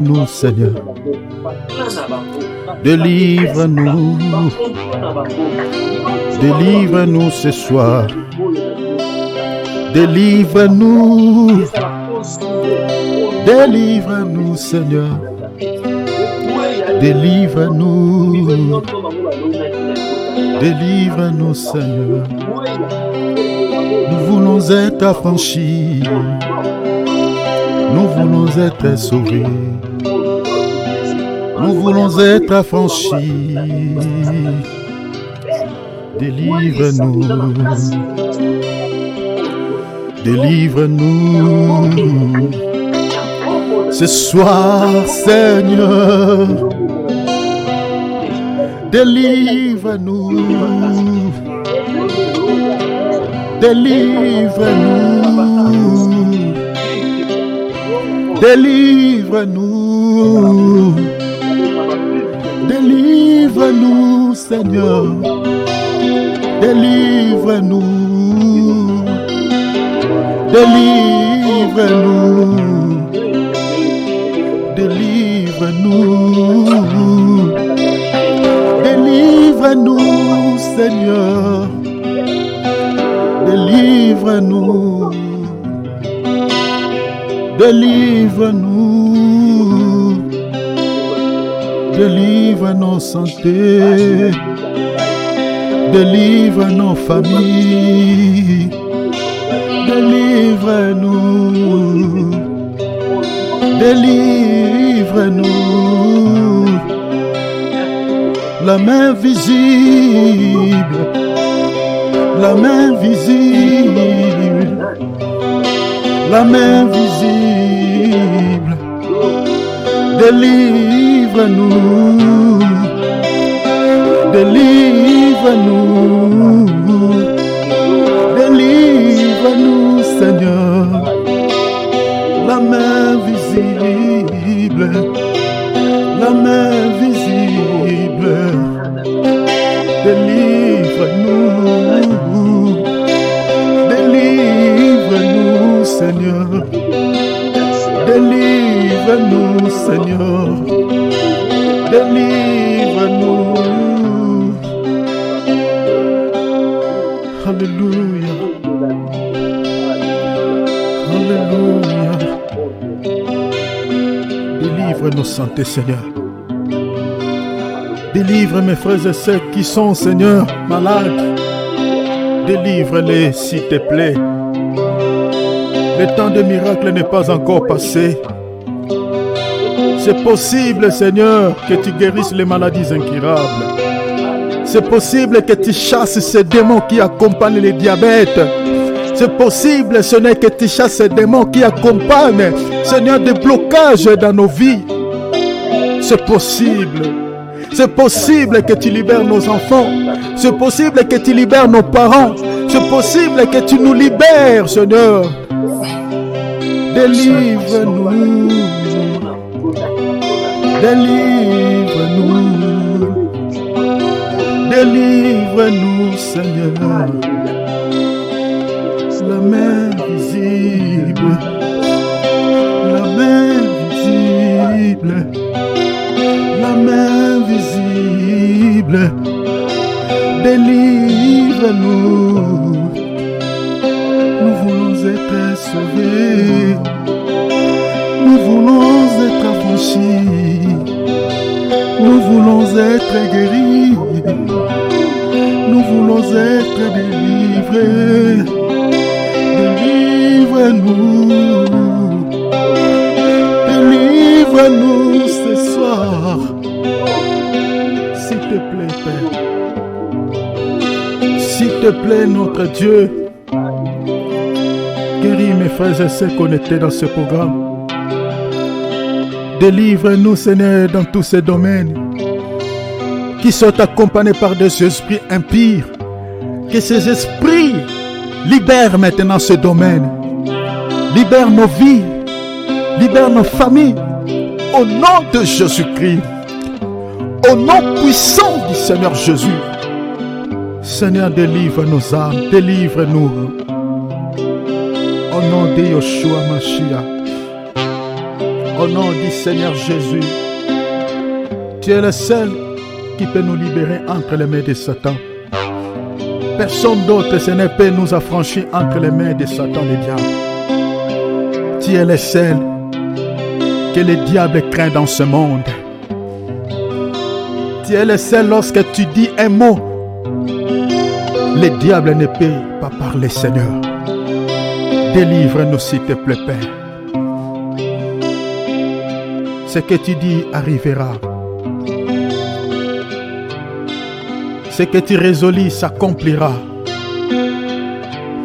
Nous, Seigneur. Délivre-nous. Délivre-nous ce soir. Délivre-nous. Délivre-nous, Seigneur. Délivre-nous. Délivre-nous, Seigneur. Nous voulons être affranchis. Nous voulons être sauvés. Nous voulons être affranchis. Délivre-nous. Délivre-nous. Ce soir, Seigneur. Délivre-nous. Délivre-nous. Délivre-nous. Délivre-nous, Seigneur. Délivre-nous. Délivre-nous. Délivre-nous. Délivre-nous, Seigneur. Délivre-nous. Délivre-nous. Délivre nos santé. Délivre nos familles. Délivre-nous. Délivre-nous. La main visible. La main visible. La main visible. Délivre-nous. Délivre-nous. Délivre-nous, Seigneur. La main visible. La main visible. Délivre-nous. Délivre-nous, Seigneur. Délivre-nous, Seigneur. Délivre-nous. Alléluia. Alléluia. Délivre nos santé, Seigneur. Délivre mes frères et sœurs qui sont, Seigneur, malades. Délivre-les, s'il te plaît. Le temps de miracle n'est pas encore passé. C'est possible, Seigneur, que tu guérisses les maladies incurables. C'est possible que tu chasses ces démons qui accompagnent les diabètes. C'est possible, Seigneur, que tu chasses ces démons qui accompagnent, Seigneur, des blocages dans nos vies. C'est possible. C'est possible que tu libères nos enfants. C'est possible que tu libères nos parents. C'est possible que tu nous libères, Seigneur. Délivre-nous. Délivre-nous. Délivre-nous, Seigneur. La main visible. La main visible. La main visible. Délivre-nous. Nous voulons être sauvés. Nous voulons être affranchis. Nous voulons être guéris. Nous voulons être délivrés. Délivre-nous. Délivre-nous ce soir. S'il te plaît, Père. S'il te plaît, notre Dieu. Guéris mes frères et sœurs connectés dans ce programme. Délivre-nous, Seigneur, dans tous ces domaines qui sont accompagnés par des esprits impurs. Que ces esprits libèrent maintenant ce domaine. Libère nos vies. Libère nos familles. Au nom de Jésus-Christ. Au nom puissant du Seigneur Jésus. Seigneur, délivre nos âmes. Délivre-nous. Au nom de Yeshua Mashiach. Au nom du Seigneur Jésus, tu es le seul qui peut nous libérer entre les mains de Satan. Personne d'autre ce ne peut nous affranchir entre les mains de Satan le diable. Tu es le seul que le diable craint dans ce monde. Tu es le seul lorsque tu dis un mot, le diable ne peut pas parler, Seigneur. Délivre-nous s'il te plaît, Père. Ce que tu dis arrivera. Ce que tu résolis s'accomplira.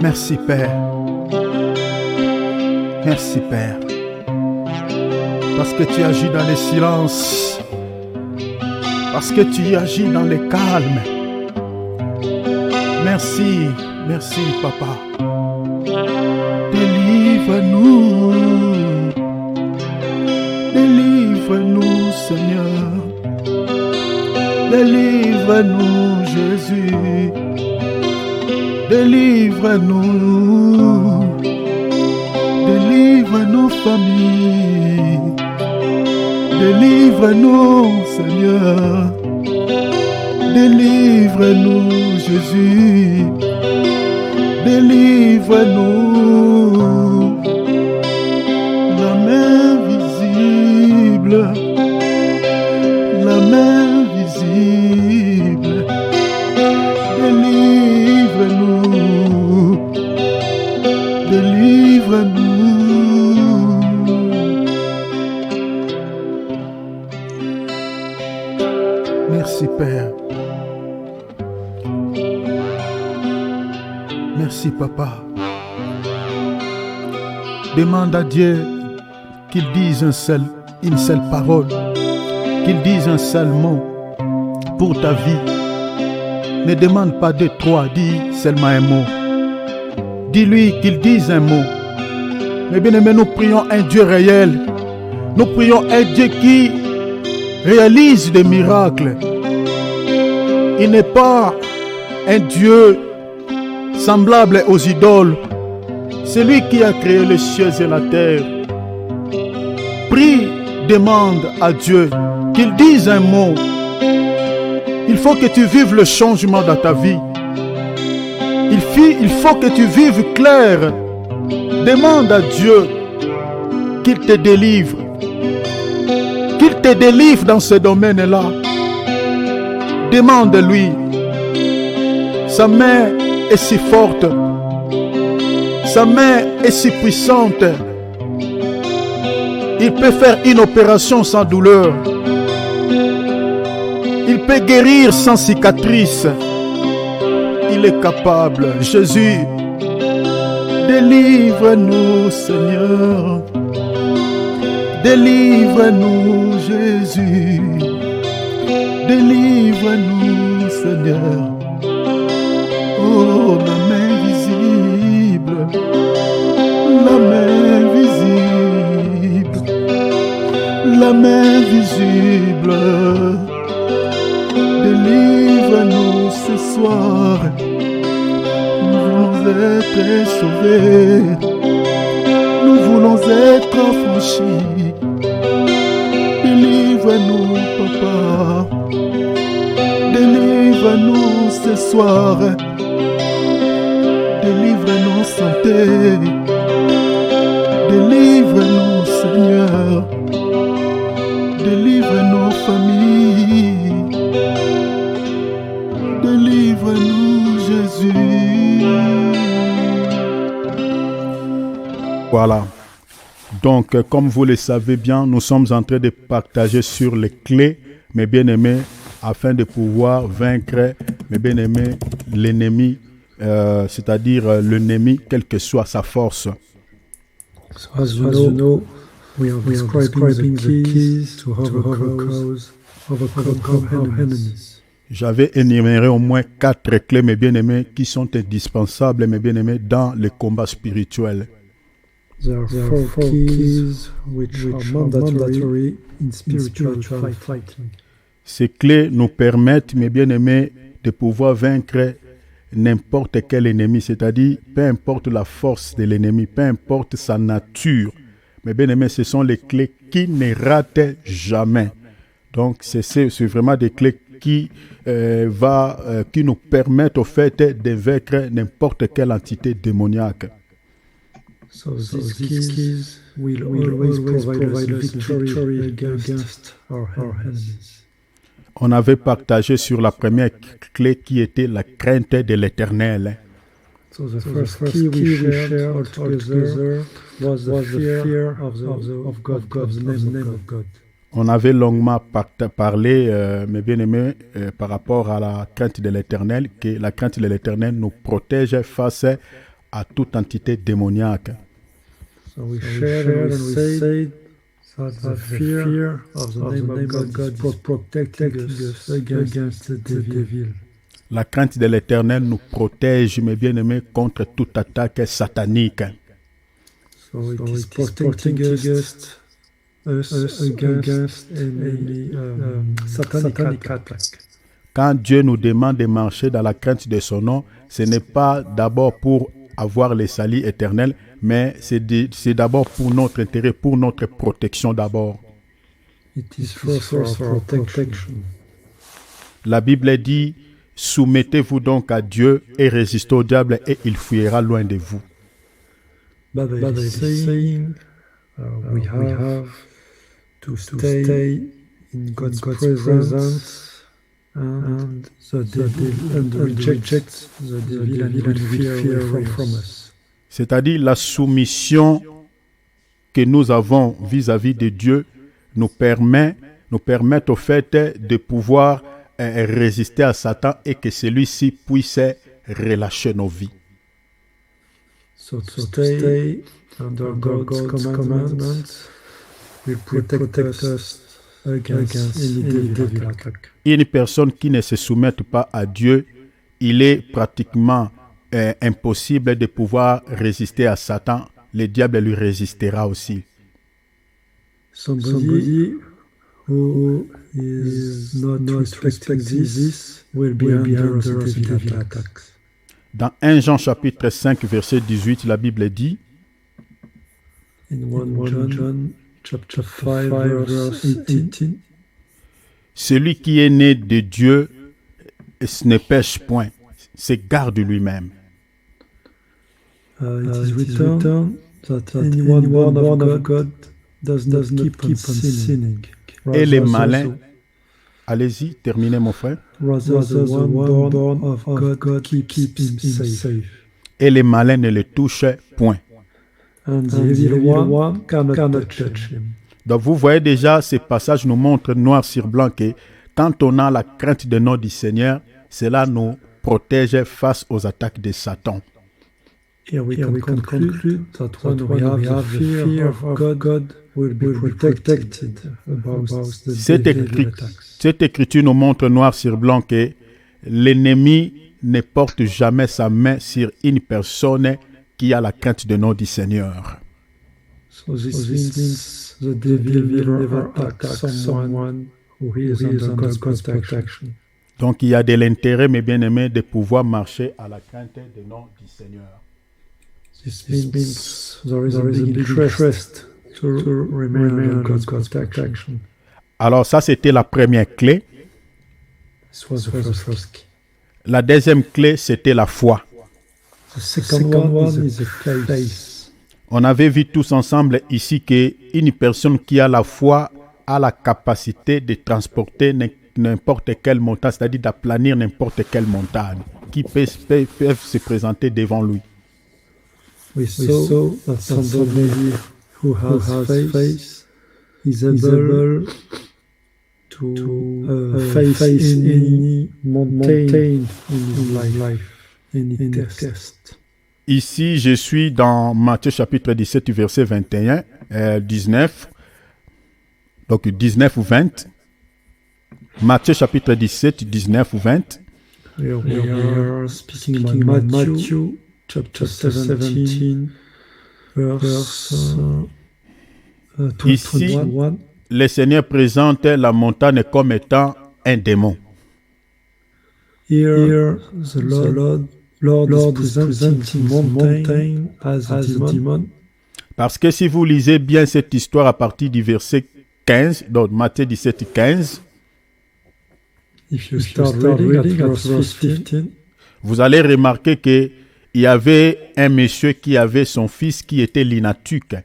Merci, Père. Merci, Père. Parce que tu agis dans le silence. Parce que tu agis dans le calme. Merci, merci, Papa. Délivre-nous. Délivre-nous, Seigneur. Délivre-nous, Jésus. Délivre-nous. Délivre nos familles. Délivre-nous, Seigneur. Délivre-nous, Jésus. Délivre-nous. La main visible. La main visible. Délivre-nous. Délivre-nous. Merci, Père. Merci, Papa. Demande à Dieu qu'il dise une seule parole, qu'il dise un seul mot pour ta vie. Ne demande pas de trois, dis seulement un mot. Dis-lui qu'il dise un mot. Mais bien aimé, nous prions un Dieu réel. Nous prions un Dieu qui réalise des miracles. Il n'est pas un Dieu semblable aux idoles. C'est lui qui a créé les cieux et la terre. Prie, demande à Dieu qu'il dise un mot. Il faut que tu vives le changement dans ta vie. Il faut que tu vives clair. Demande à Dieu qu'il te délivre. Qu'il te délivre dans ce domaine-là. Demande-lui. Sa main est si forte. Sa main est si puissante. Il peut faire une opération sans douleur. Il peut guérir sans cicatrice. Il est capable. Jésus, délivre-nous, Seigneur. Délivre-nous, Jésus. Délivre-nous, Seigneur. Oh, la main visible. La main visible. La main visible. Délivre-nous ce soir. Nous voulons être sauvés. Nous voulons être affranchis. Délivre-nous, Papa. Délivre-nous ce soir. Délivre nos santé. Délivre-nous, Seigneur. Délivre nos familles. Délivre-nous, Jésus. Voilà. Donc, comme vous le savez bien, nous sommes en train de partager sur les clés, mes bien-aimés, afin de pouvoir vaincre, mes bien-aimés, l'ennemi, c'est-à-dire l'ennemi, quelle que soit sa force. So as you know, we are describing the keys to overcome our enemies. J'avais énuméré au moins 4 clés, mes bien-aimés, qui sont indispensables, mes bien-aimés, dans le combat spirituel. There are 4 keys which are mandatory in spiritual fighting. Ces clés nous permettent, mes bien-aimés, de pouvoir vaincre n'importe quel ennemi, c'est-à-dire peu importe la force de l'ennemi, peu importe sa nature, Mes bien-aimés, ce sont les clés qui ne ratent jamais. Donc, c'est vraiment des clés qui nous permettent au fait de vaincre n'importe quelle entité démoniaque. So these keys will always provide us victory against our enemies. On avait partagé sur la première clé qui était la crainte de l'Éternel. So the first key we shared all together was the fear of God, the name of God. On avait longuement parlé, mes bien-aimés, par rapport à la crainte de l'Éternel, que la crainte de l'Éternel nous protège face à toute entité démoniaque. So we shared and we said that the fear of the name of God is protecting us against the devil. La crainte de l'Éternel nous protège, mes bien-aimés, contre toute attaque satanique. So it is protecting us against any satanic attack. Quand Dieu nous demande de marcher dans la crainte de son nom, ce n'est pas d'abord pour avoir le salut éternel, mais c'est d'abord pour notre intérêt, pour notre protection d'abord. It is for protection. La Bible dit, soumettez-vous donc à Dieu et résistez au diable et il fuira loin de vous. Bible is saying we have to stay in God's presence and reject the devil and fear from us. C'est-à-dire la soumission que nous avons vis-à-vis de Dieu nous permet au fait de pouvoir résister à Satan et que celui-ci puisse relâcher nos vies. So to stay under God's commandments will protect us against any devil attack. Une personne qui ne se soumette pas à Dieu, il est pratiquement impossible de pouvoir résister à Satan. Le diable lui résistera aussi. Somebody who is not respecting this will be under the devil attacks. Dans 1 Jean chapitre 5 verset 18, la Bible dit In 1 John chapter 5 verse 18, celui qui est né de Dieu ne pêche point, se garde lui-même. it is written that anyone born of God does not keep on sinning. Et les malins, allez-y, terminez mon frère. Rather the one born of God keeps him safe. Et les malins ne le touchent point. And the evil one cannot touch him. Donc vous voyez déjà, ce passage nous montre noir sur blanc que quand on a la crainte de nom du Seigneur, cela nous protège face aux attaques de Satan. Here we can conclude that when we have the fear of God will be protected about the devil attacks. Cette écriture nous montre noir sur blanc que l'ennemi ne porte jamais sa main sur une personne qui a la crainte de nom du Seigneur. So this means the devil will never attack someone who is under God's protection. Donc il y a de l'intérêt, mes bien-aimés, de pouvoir marcher à la crainte de nom du Seigneur. This means there is a big interest to remain under God's protection. Alors ça, c'était la première clé. This was the first key. La deuxième clé, c'était la foi. The second one is the faith. On avait vu tous ensemble ici qu'une personne qui a la foi a la capacité de transporter n'importe quelle montagne, c'est-à-dire d'aplanir n'importe quelle montagne qui peuvent se présenter devant lui. We saw that somebody who has faith is able to face any mountain in life, any test. Ici, je suis dans Matthieu chapitre 17, verset 21, 19. Donc 19 ou 20. Matthieu chapitre 17, 19 ou 20. We are speaking about Matthew chapter 17, verse Ici, 21. le Seigneur présente la montagne comme étant un démon. Here, the Lord is presenting mountain as a demon. Parce que si vous lisez bien cette histoire à partir du verset 15, donc Matthieu 17, 15, if you start reading at verse 15, vous allez remarquer qu'il y avait un monsieur qui avait son fils qui était lunatique.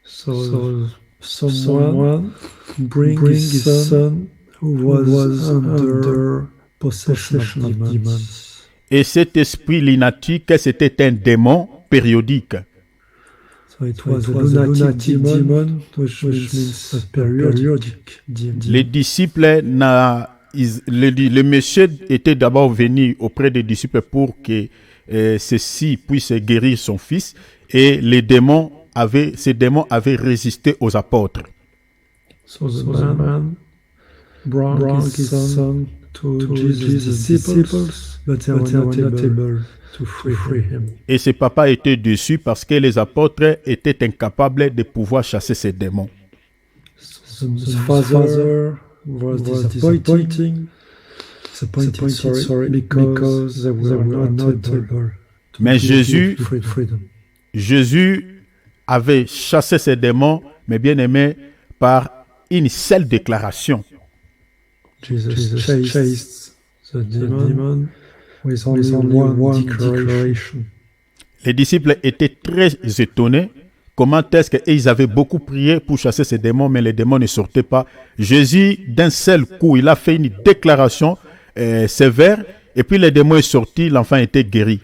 so someone bring his son who was under possession of demons. Et cet esprit lunatique, c'était un démon périodique. So it was a lunatic demon, which means a periodic demon. Les disciples, le monsieur était d'abord venu auprès des disciples pour que ceux-ci puissent guérir son fils, et ces démons avaient résisté aux apôtres. So the man brought his son to Jesus' disciples, but they were not able to free him. Et ce papa était déçu parce que les apôtres étaient incapables de pouvoir chasser ces démons. So the father was disappointing, because they were not able to Mais give freedom. Jésus avait chassé ces démons, mais bien aimé, par une seule déclaration. Jesus chased the demon with only one declaration. Les disciples étaient très étonnés. Comment est-ce qu'ils avaient beaucoup prié pour chasser ces démons, mais les démons ne sortaient pas. Jésus, d'un seul coup, il a fait une déclaration sévère, et puis les démons sont sortis, l'enfant était guéri.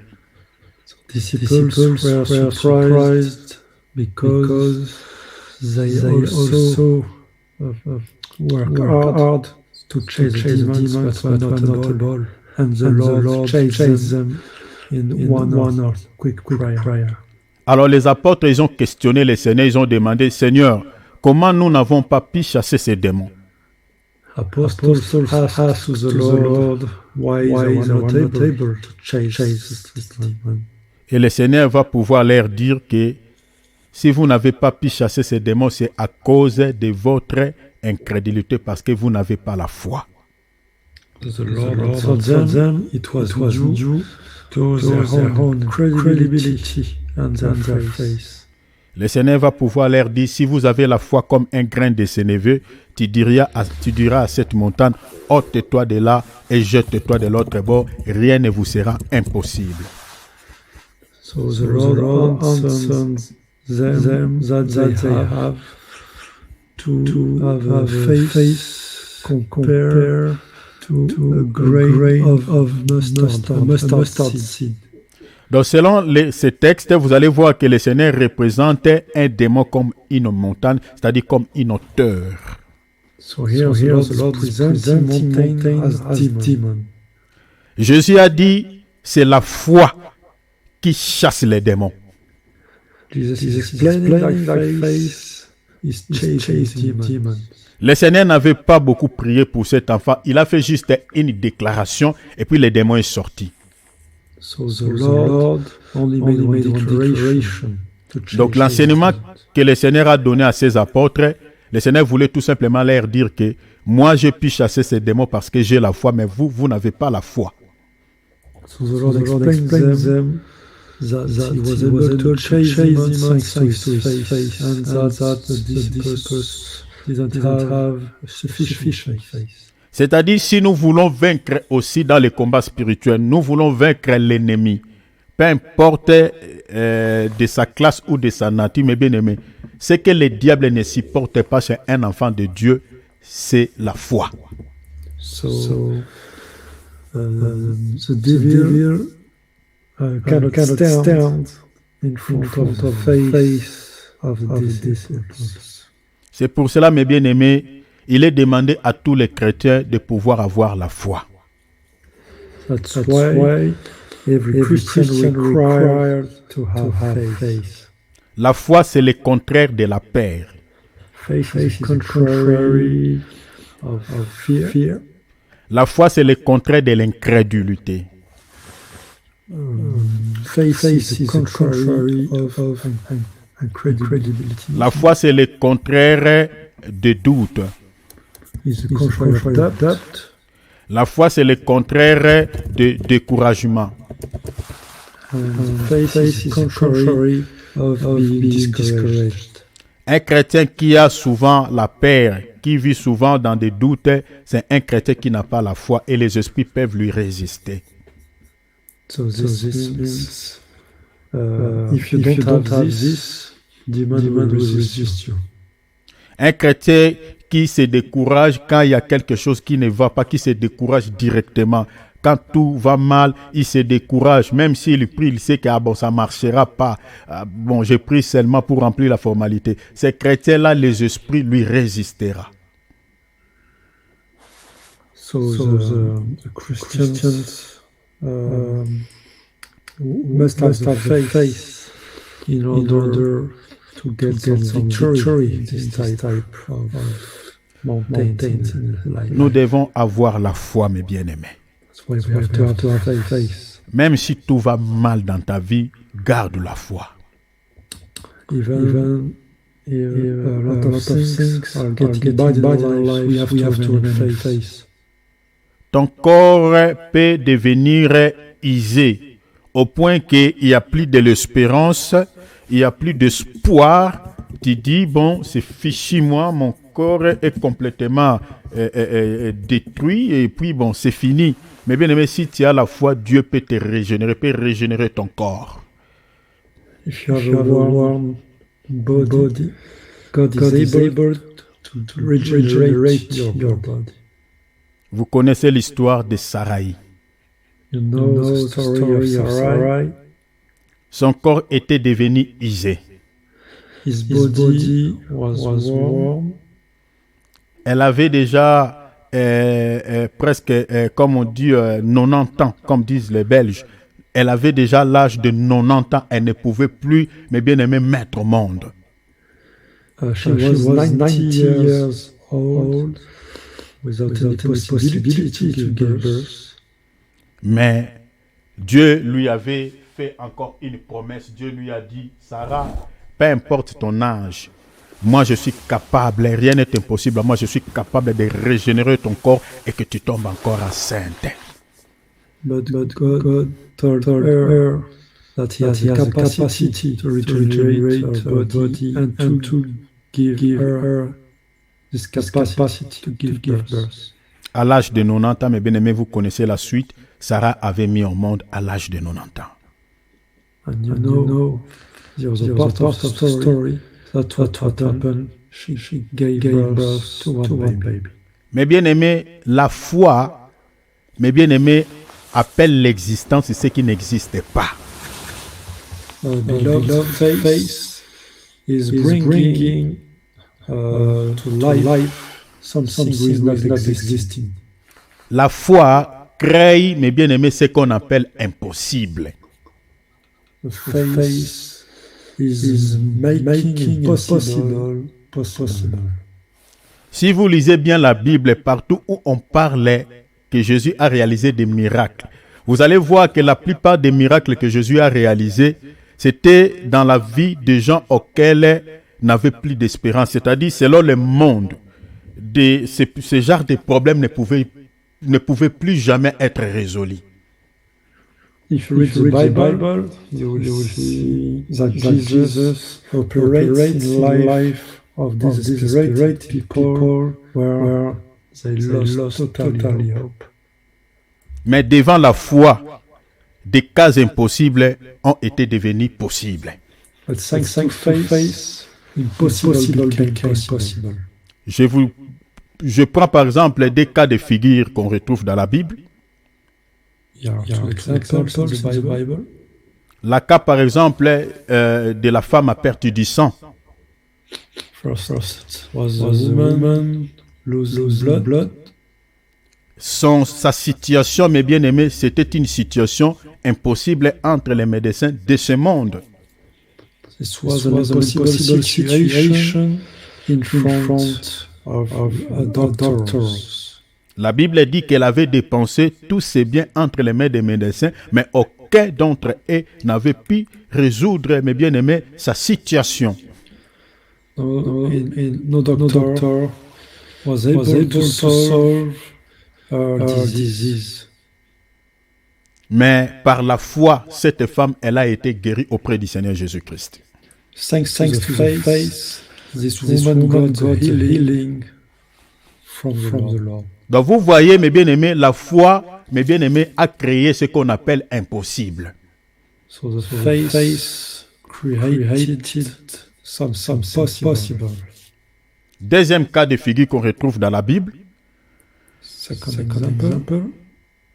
Disciples were surprised because they also worked hard to chase the demons, but were not able. And the Lord chased them in one or quick prayer. Alors les apôtres, ils ont questionné le Seigneur, ils ont demandé, Seigneur, comment nous n'avons pas pu chasser ces démons? Apostles asked to the Lord why they were not able to chase this demon. Et le Seigneur va pouvoir leur dire que si vous n'avez pas pu chasser ces démons, c'est à cause de votre incrédulité, parce que vous n'avez pas la foi. The Lord told them it was due to their own credibility and their faith. Le Seigneur va pouvoir leur dire, si vous avez la foi comme un grain de sénévé, tu diras à cette montagne, ôte-toi de là et jette-toi de l'autre bord, rien ne vous sera impossible. So the Lord answered them that they have to have faith compared to a grain of mustard seed. Donc selon ces textes, vous allez voir que le Seigneur représente un démon comme une montagne, c'est-à-dire comme une hauteur. So here the Lord presents mountain as demon. Jésus a dit, c'est la foi qui chasse les démons. Jesus is explaining that faith is chasing demons. Le Seigneur n'avait pas beaucoup prié pour cet enfant. Il a fait juste une déclaration et puis les démons sont sortis. So the Lord only made one declaration. Donc l'enseignement que le Seigneur a donné à ses apôtres, le Seigneur voulait tout simplement leur dire que moi je puis chasser ces démons parce que j'ai la foi, mais vous n'avez pas la foi. So the Lord explained them that he was able to chase demons thanks to his faith, and that the disciples didn't have sufficient faith. C'est-à-dire, si nous voulons vaincre aussi dans les combats spirituels, nous voulons vaincre l'ennemi, peu importe de sa classe ou de sa nature, mais bien aimé, ce que le diable ne supporte pas chez un enfant de Dieu, c'est la foi. The devil cannot stand in front of faith of the disciples. C'est pour cela, mes bien-aimés, il est demandé à tous les chrétiens de pouvoir avoir la foi. That's why every Christian required to have faith. La foi, c'est le contraire de la peur. Faith is contrary of fear. La foi, c'est le contraire de l'incrédulité. Faith is contrary of incredibility. La foi, c'est le contraire de doute. La foi, c'est le contraire de découragement. Faith is contrary of being discouraged. Un chrétien qui a souvent la peur, qui vit souvent dans des doutes, c'est un chrétien qui n'a pas la foi et les esprits peuvent lui résister. So this means if you don't have this, demon will resist you. Un chrétien qui se décourage quand il y a quelque chose qui ne va pas, qui se décourage directement. Quand tout va mal, il se décourage. Même s'il prie, il sait que ça ne marchera pas. Je prie seulement pour remplir la formalité. Ces chrétiens-là, les esprits lui résisteront. So the Christians must have faith in order to get some victory in this type of mountains in life. Nous devons avoir la foi, mes bien-aimés. We have to have faith. Même si tout va mal dans ta vie, garde la foi. Even if a lot of things are getting bad in our life, we have to remain faith. Ton corps peut devenir usé au point qu'il n'y a plus de l'espérance, il n'y a plus d'espoir. Tu dis, c'est fichu, moi, mon corps est complètement détruit et puis c'est fini. Mais bien aimé, si tu as la foi, Dieu peut te régénérer, peut régénérer ton corps. If you have a warm body, God is able to regenerate your body. Vous connaissez l'histoire de Sarai. You know the story of Sarai. Son corps était devenu usé. His body was warm. Elle avait déjà presque, comme on dit, 90 ans, comme disent les Belges. Elle avait déjà l'âge de 90 ans. Elle ne pouvait plus, mais bien aimé, mettre au monde. She was 90 years old without any possibility to give birth. Mais Dieu lui avait fait encore une promesse. Dieu lui a dit, Sarah, peu importe ton âge, moi je suis capable, rien n'est impossible, moi je suis capable de régénérer ton corps et que tu tombes encore enceinte. But God told her that he has the capacity to regenerate her body and to give her this capacity to give birth. À l'âge de 90 ans, mes bien-aimés, vous connaissez la suite, Sarah avait mis au monde à l'âge de 90 ans. And you know, there was a part of the story that what happened. She gave birth to one baby. Mes bien-aimés, la foi, mes bien-aimés, appelle l'existence ce qui n'existe pas. Beloved, faith is bringing to life something who is not existing. La foi crée, mes bien-aimés, ce qu'on appelle impossible. The faith is making possible. Si vous lisez bien la Bible, partout où on parlait que Jésus a réalisé des miracles, vous allez voir que la plupart des miracles que Jésus a réalisés, c'était dans la vie des gens auxquels n'avaient plus d'espérance. C'est-à-dire, selon le monde, ce genre de problèmes ne pouvaient plus jamais être résolus. If you read the Bible, you will see that Jesus operates in life of desperate people where they lost totally hope. Mais devant la foi, des cas impossibles ont été devenus possibles. But thanks to faith, impossible became possible. Je prends par exemple des cas de figure qu'on retrouve dans la Bible. Examples in the Bible. La cas par exemple de la femme à perte du sang. First was a woman losing blood. Sa situation, mes bien-aimés, c'était une situation impossible entre les médecins de ce monde. This was an impossible situation in front of doctors. La Bible dit qu'elle avait dépensé tous ses biens entre les mains des médecins, mais aucun d'entre eux n'avait pu résoudre, mes bien-aimés, sa situation. No doctor was able to solve her disease. Mais par la foi, cette femme, elle a été guérie auprès du Seigneur Jésus-Christ. Thanks to the faith, this woman got healing from the Lord. Donc vous voyez, mes bien-aimés, la foi, mes bien-aimés, a créé ce qu'on appelle impossible. So the faith created something possible. Deuxième cas de figure qu'on retrouve dans la Bible, Second example.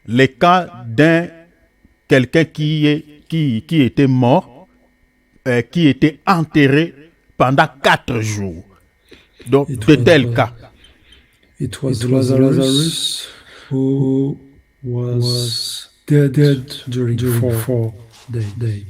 les cas d'un quelqu'un qui était mort, qui était enterré pendant 4 jours. Donc, de tels cas. It was Lazarus who was dead during 4 days.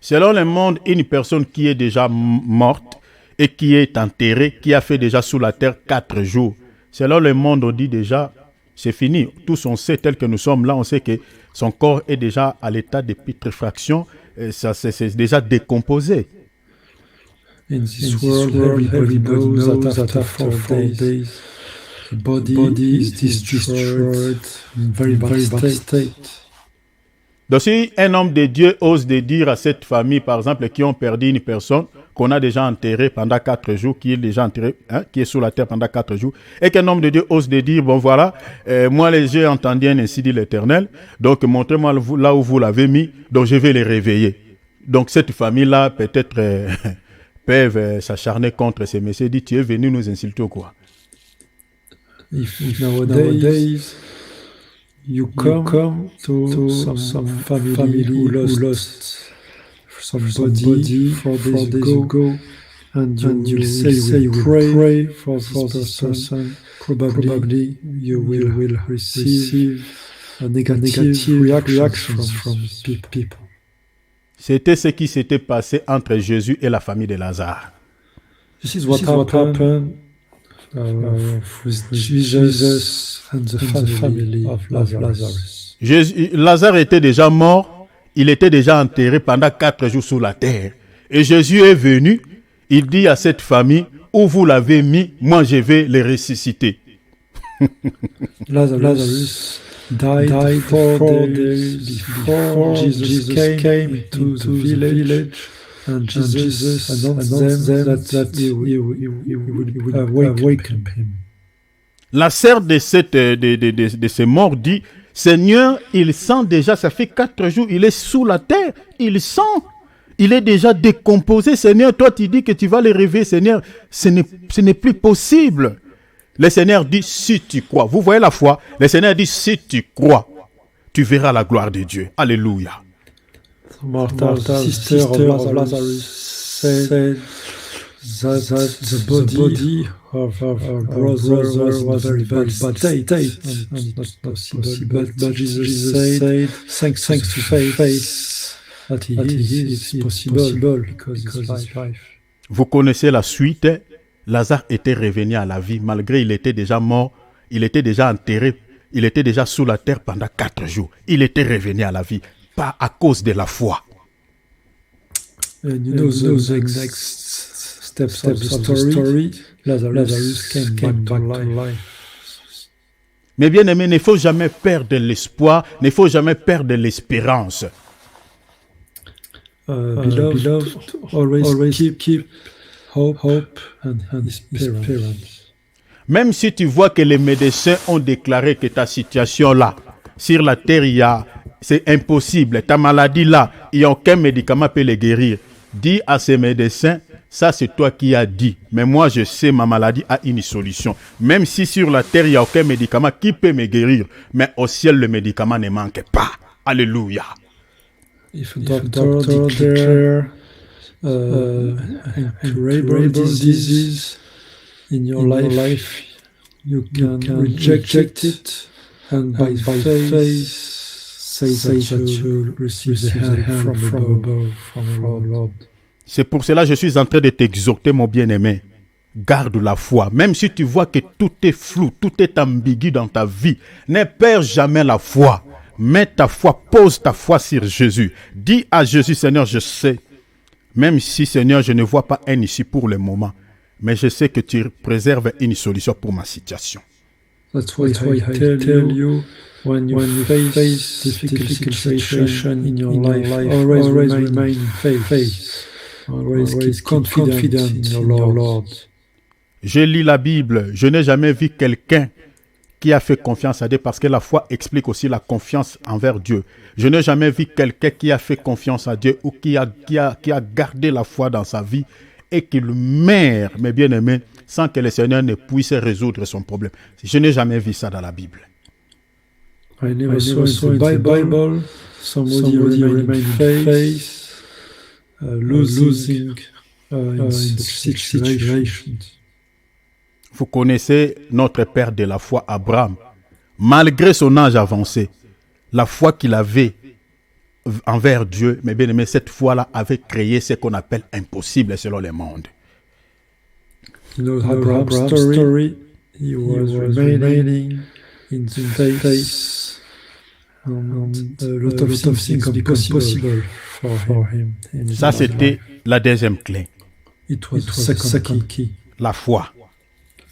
Selon le monde, une personne qui est déjà morte et qui est enterrée, qui a fait déjà sous la terre 4 jours. Selon le monde, on dit déjà, c'est fini. Tous on sait, tel que nous sommes là, on sait que son corps est déjà à l'état de putréfaction, ça c'est déjà décomposé. In this world, everybody knows that after 4 days, the body is destroyed in very bad state. Donc si un homme de Dieu ose de dire à cette famille, par exemple, qui ont perdu une personne, qu'on a déjà enterré pendant 4 jours, qui est déjà enterré, qui est sous la terre pendant 4 jours, et qu'un homme de Dieu ose de dire, bon voilà, moi j'ai entendu ainsi dit l'Éternel, donc montrez-moi là où vous l'avez mis, donc je vais les réveiller. Donc cette famille-là peut-être peuvent s'acharner contre ces messieurs, dit, tu es venu nous insulter ou quoi? If nowadays you come to some family who lost somebody 4 days ago, and you say you pray for this person, probably you will receive a negative reaction from people. C'était ce qui s'était passé entre Jésus et la famille de Lazare. This is what happened with Jesus and the family of Lazarus. Lazare était déjà mort, il était déjà enterré pendant 4 jours sous la terre. Et Jésus est venu, il dit à cette famille, où vous l'avez mis, moi je vais les ressusciter. Lazarus died 4 days before Jesus came to the village. And Jesus announced them that he would awaken him. La sœur de ces morts dit, Seigneur, il sent déjà, ça fait 4 jours, il est sous la terre, il sent, il est déjà décomposé. Seigneur, toi tu dis que tu vas les réveiller, Seigneur, ce n'est plus possible. Le Seigneur dit, si tu crois, vous voyez la foi, le Seigneur dit, si tu crois, tu verras la gloire de Dieu. Alléluia. Martha, sister of Lazarus, said that the body of her brother was in very bad state and not possible. But Jesus said, thanks to faith, that it is possible because life. Vous connaissez la suite. Lazare était revenu à la vie, malgré il était déjà mort, il était déjà enterré, il était déjà sous la terre pendant 4 jours. Il était revenu à la vie. Pas à cause de la foi. And you know the next steps of the story. Lazarus came back to life. Mais bien aimé, il ne faut jamais perdre l'espoir, il ne faut jamais perdre l'espérance. Beloved, always keep hope and esperance. Même si tu vois que les médecins ont déclaré que ta situation là, sur la terre, c'est impossible, ta maladie là, il n'y a aucun médicament qui peut les guérir. Dis à ces médecins, ça c'est toi qui as dit, mais moi je sais ma maladie a une solution. Même si sur la terre il n'y a aucun médicament qui peut me guérir, mais au ciel le médicament ne manque pas. Alléluia. If a doctor declare incurable disease in your life, you can reject it and by faith say that you receive the help from above, from Lord. C'est pour cela que je suis en train de t'exhorter, mon bien-aimé. Garde la foi. Même si tu vois que tout est flou, tout est ambigu dans ta vie, ne perds jamais la foi. Mets ta foi, pose ta foi sur Jésus. Dis à Jésus, Seigneur, je sais, même si, Seigneur, je ne vois pas un issue pour le moment, mais je sais que tu préserves une solution pour ma situation. That's why I tell you, when you face difficult situation in your life, always remain in faith. Always keep confident in your Lord. Je lis la Bible, je n'ai jamais vu quelqu'un qui a fait confiance à Dieu, parce que la foi explique aussi la confiance envers Dieu. Je n'ai jamais vu quelqu'un qui a fait confiance à Dieu ou qui a gardé la foi dans sa vie et qui le meurt, mes bien-aimés, sans que le Seigneur ne puisse résoudre son problème. Je n'ai jamais vu ça dans la Bible. I never saw in the Bible somebody remain in faith, losing in such situations. Vous connaissez notre père de la foi, Abraham. Malgré son âge avancé, la foi qu'il avait envers Dieu, mais bien aimé, cette foi-là avait créé ce qu'on appelle impossible selon le monde. You know Abraham's story, he was remaining in faith, and a lot of things become possible for him. Ça, c'était la deuxième clé. It was the second key. La foi.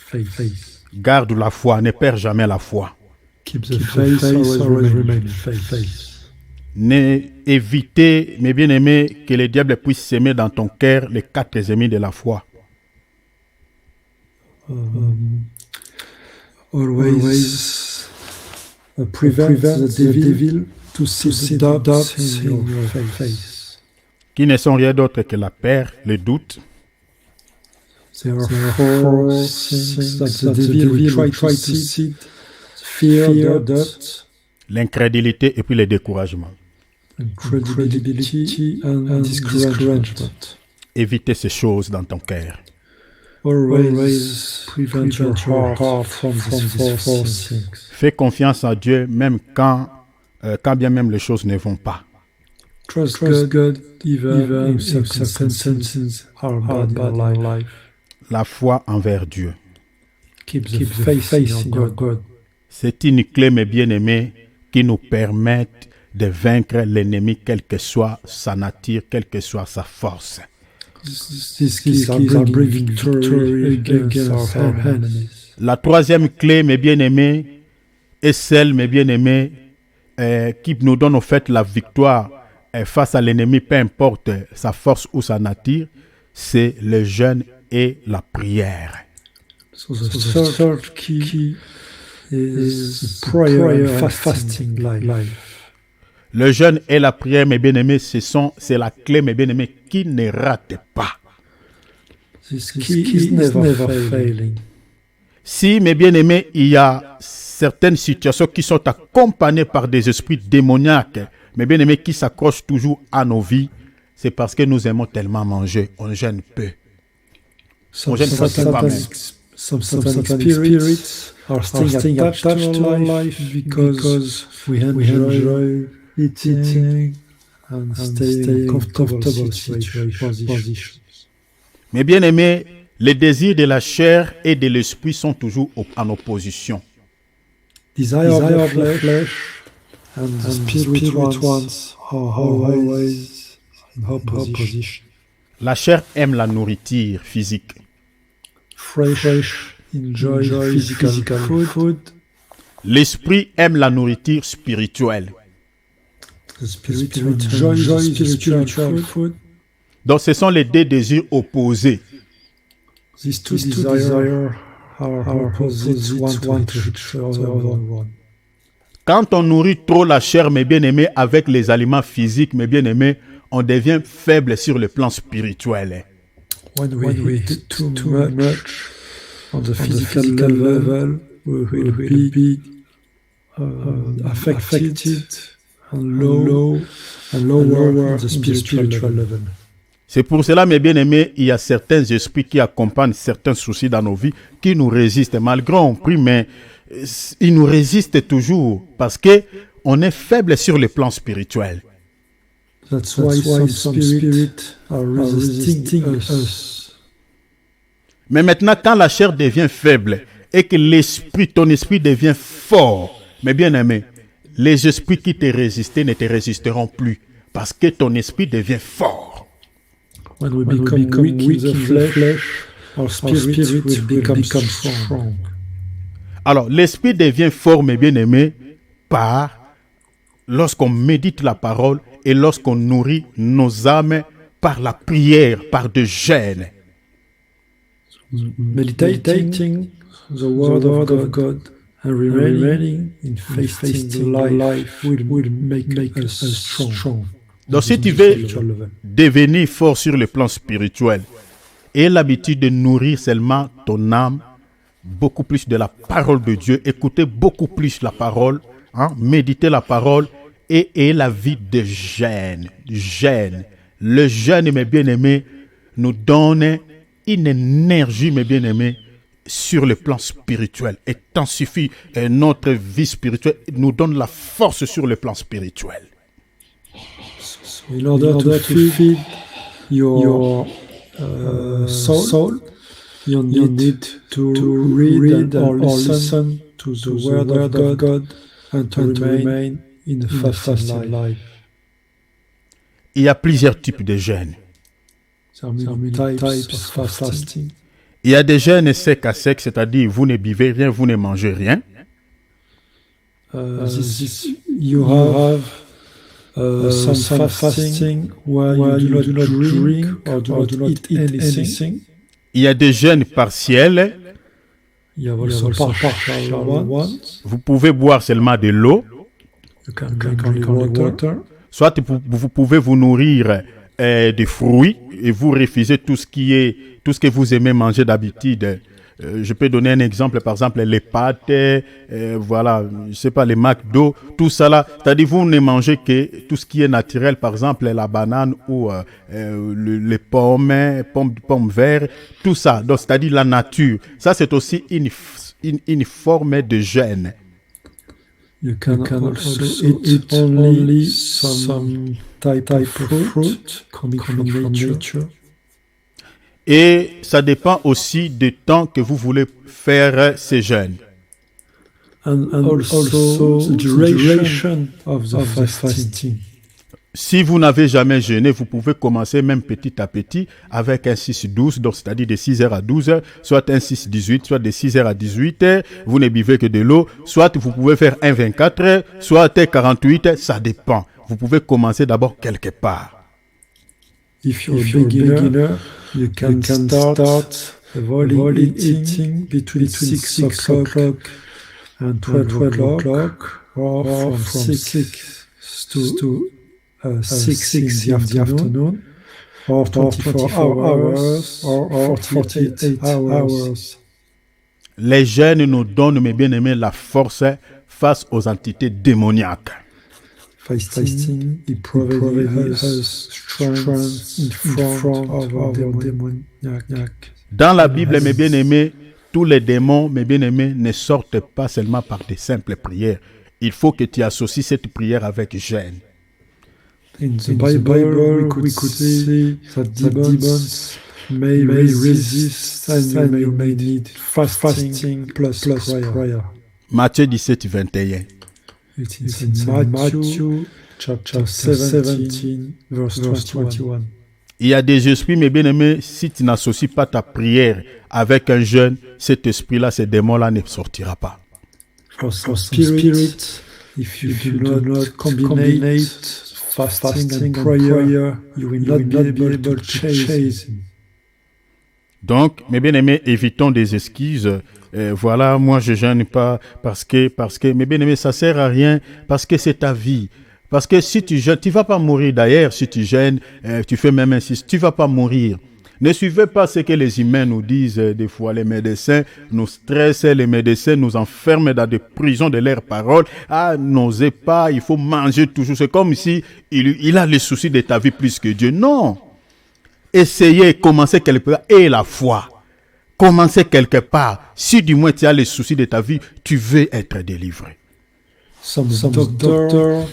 Faith. Garde la foi, ne perds jamais la foi. Keep the faith, always remain in faith. Évitez, mes bien-aimés, que le diable puisse s'aimer dans ton cœur les quatre ennemis de la foi. Always prevent the devil to see doubts in your faith. Qui ne sont rien d'autre que la peur, le doute. There are four things that the devil will try to seed: fear, doubt, l'incrédulité et puis le découragement. Incredibility and discouragement. Évitez ces choses dans ton cœur. Always prevent your heart from these four things. Fais confiance à Dieu même quand bien même les choses ne vont pas. Trust God even if circumstances are bad in life. La foi envers Dieu. Keep the faith in your God. C'est une clé, mes bien-aimés, qui nous permet de vaincre l'ennemi, quelle que soit sa nature, quelle que soit sa force. These keys are bringing victory against our enemies. La troisième clé, mes bien-aimés, est celle, mes bien-aimés, qui nous donne au fait la victoire face à l'ennemi, peu importe sa force ou sa nature, c'est le jeûne et la prière. So the third key is prayer and fasting life. Le jeûne et la prière, mes bien-aimés, c'est la clé, mes bien-aimés, qui ne rate pas. This key is never failing. Si, mes bien-aimés, il y a certaines situations qui sont accompagnées par des esprits démoniaques, mes bien-aimés, qui s'accrochent toujours à nos vies, c'est parce que nous aimons tellement manger, on jeûne peu. On jeûne presque pas même. Some satanic spirits are staying attached to our life because we enjoy eating and staying in comfortable positions. Mes bien-aimés, les désirs de la chair et de l'esprit sont toujours en opposition. Desire of the flesh and the spirit ones are always in opposition. La chair aime la nourriture physique. Fresh, enjoy physical food. L'esprit aime la nourriture spirituelle. The spirit enjoys spiritual food. Donc ce sont les deux désirs opposés. These two desires are opposites one to each other. Quand on nourrit trop la chair, mes bien-aimés, avec les aliments physiques, mes bien-aimés, on devient faible sur le plan spirituel. When we eat too much on the physical level, we will be affected and lower on the spiritual level. C'est pour cela, mes bien-aimés, il y a certains esprits qui accompagnent certains soucis dans nos vies, qui nous résistent. Malgré on prie, mais ils nous résistent toujours parce qu'on est faible sur le plan spirituel. That's why some spirits are resisting us. Mais maintenant, quand la chair devient faible et que ton esprit devient fort, mes bien-aimés, les esprits qui te résistaient ne te résisteront plus parce que ton esprit devient fort. When we become weak in the flesh, our spirit will become strong. Alors, l'esprit devient fort, mes bien-aimés, lorsqu'on médite la parole et lorsqu'on nourrit nos âmes par la prière, par de jeûnes. Meditating the word of God and remaining in fasting life will make us strong. Donc si tu veux devenir fort sur le plan spirituel, aie l'habitude de nourrir seulement ton âme, beaucoup plus de la parole de Dieu, écouter beaucoup plus la parole, méditer la parole et la vie de jeûne. Le jeûne, mes bien-aimés, nous donne une énergie, mes bien-aimés, sur le plan spirituel. Intensifie notre vie spirituelle, nous donne la force sur le plan spirituel. In order to feed your soul, you need to read or listen to the word of God and to remain in a fasting life. Il y a plusieurs types de jeûnes. There are many types of fasting. Il y a des jeûnes secs à sec, c'est-à-dire vous ne buvez rien, vous ne mangez rien. You have some fasting where you do not drink or do not eat anything. Il y a des jeûnes partiels. You have also partial ones. Vous pouvez boire seulement de l'eau. You can drink only water. Soit vous pouvez vous nourrir des fruits et vous refusez tout ce que vous aimez manger d'habitude. Je peux donner un exemple, par exemple les pâtes, voilà, je sais pas, les McDo, tout ça là. C'est-à-dire vous ne mangez que tout ce qui est naturel, par exemple la banane ou les pommes vertes, tout ça. Donc c'est-à-dire la nature. Ça c'est aussi une forme de jeûne. You can also eat only some type of fruit coming from nature. Et ça dépend aussi du temps que vous voulez faire ces jeûnes. And also the duration of the fasting. Si vous n'avez jamais jeûné, vous pouvez commencer même petit à petit avec un 6-12, donc c'est-à-dire de 6h à 12h, soit un 6-18, soit de 6h à 18h, vous ne buvez que de l'eau, soit vous pouvez faire un 24h, soit 48h, ça dépend. Vous pouvez commencer d'abord quelque part. If you're a beginner, you can start avoiding eating between 6 o'clock and 12 o'clock, or from 6 to 6 in the afternoon, or 24 hours, or 48 hours. Les jeûnes nous donnent, mes bien-aimés, la force face aux entités démoniaques. Fasting, it provides us strength in front of our demoniac. Dans la Bible, mes bien-aimés, tous les démons, mes bien-aimés, ne sortent pas seulement par des simples prières. Il faut que tu associes cette prière avec jeûne. In the Bible, we could see that demons may resist and you may need fasting plus prayer. Matthieu 17, 21. It's in Matthew chapter 17, verse 21. Il y a des esprits, mes bien-aimés, si tu n'associes pas ta prière avec un jeûne, cet esprit-là, ce démon-là ne sortira pas. For spirit, if you do not combine fasting and prayer, you will not be able to chase him. Donc, mes bien-aimés, évitons des excuses. Voilà, moi je jeûne pas parce que, mes bien-aimés, ça sert à rien, parce que c'est ta vie. Parce que si tu jeûnes, tu vas pas mourir d'ailleurs. Si tu jeûnes, tu fais même un 6, tu vas pas mourir. Ne suivez pas ce que les humains nous disent des fois. Les médecins nous stressent, les médecins nous enferment dans des prisons de leurs paroles. Ah, n'osez pas, il faut manger toujours. C'est comme si il a les soucis de ta vie plus que Dieu. Non. Essayez, commencez quelque part, et la foi. Commencez quelque part. Si du moins tu as les soucis de ta vie, tu veux être délivré. Some doctor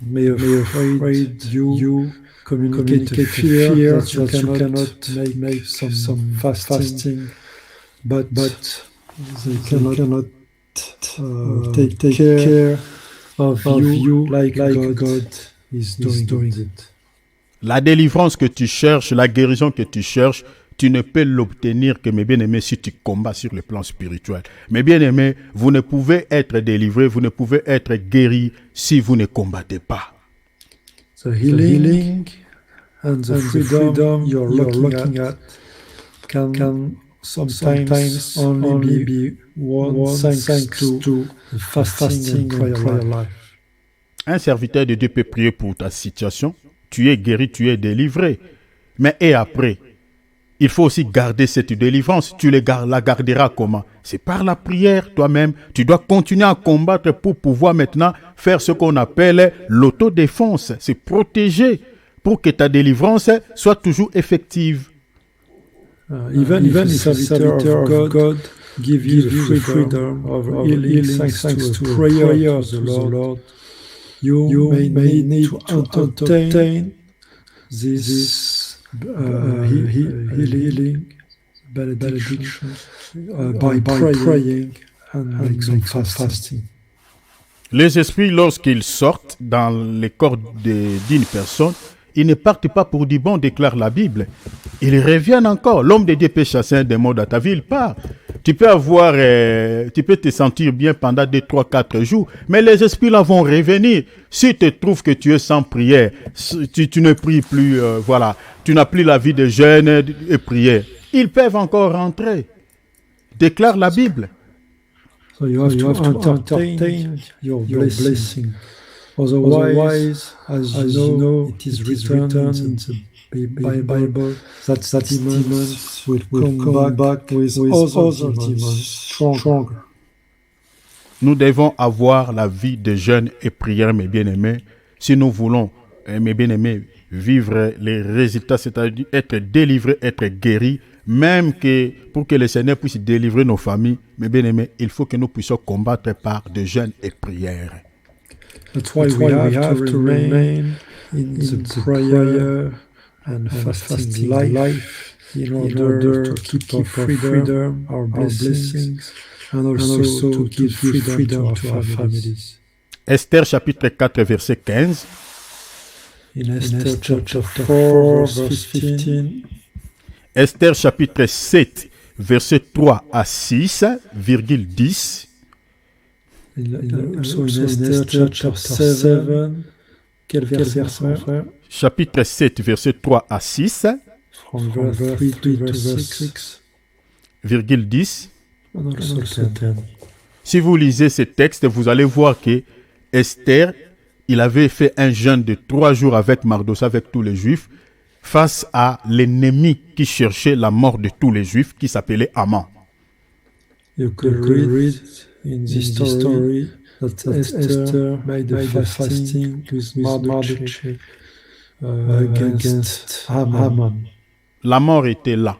may afraid you communicate fear that you cannot make some fasting, but they cannot take care of you like God is doing it. La délivrance que tu cherches, la guérison que tu cherches, tu ne peux l'obtenir que, mes bien-aimés, si tu combats sur le plan spirituel. Mes bien-aimés, vous ne pouvez être délivrés, vous ne pouvez être guéris si vous ne combattez pas. The healing and the freedom you're looking at can sometimes only be won thanks to the fasting and prayer life. Un serviteur de Dieu peut prier pour ta situation. Tu es guéri, tu es délivré. Mais et après, il faut aussi garder cette délivrance. Tu la garderas comment? C'est par la prière toi-même. Tu dois continuer à combattre pour pouvoir maintenant faire ce qu'on appelle l'autodéfense. C'est protéger pour que ta délivrance soit toujours effective. Even if the servitor of God give you the freedom of healing thanks to prayer of the Lord, you may need to obtain this healing benediction by praying and some fasting. Les esprits, lorsqu'ils sortent dans les corps d'une personne, ils ne partent pas pour du bon, déclare la Bible. Ils reviennent encore. L'homme de Dieu peut chasser un démon dans ta vie, il part. Tu peux te sentir bien pendant 2, 3, 4 jours, mais les esprits là vont revenir. Si tu trouves que tu es sans prière, tu ne pries plus, tu n'as plus la vie de jeûne et prière, ils peuvent encore rentrer. Déclare la Bible. So you have to entertain your blessing. Otherwise, as you know, it is written in the Bible that demons will come back with other demons stronger. Nous devons avoir la vie de jeûne et prière, mes bien-aimés, si nous voulons, mes bien-aimés, vivre les résultats, c'est-à-dire être délivrés, être guéris, même que pour que le Seigneur puisse délivrer nos familles, mes bien-aimés, il faut que nous puissions combattre par de jeûne et prière. That's why we have to remain in the prayer and fasting life in order to keep freedom, our blessings, and also to give freedom to our families. Esther chapitre 4 verset 15. In Esther chapter 4 verse 15. Esther chapitre 7 verset 3 à 6, virgule 10. Also in Esther chapter 7, quel verset, frère? Chapitre 7, verset 3 à 6, From verse 3 to verse 6, virgule 10. and also 10. Si vous lisez ce texte, vous allez voir que Esther, il avait fait un jeûne de 3 jours avec Mardochée, avec tous les Juifs, face à l'ennemi qui cherchait la mort de tous les Juifs, qui s'appelait Haman. You could read in this story that Esther made a fasting with Mardochée against Haman. La mort était là,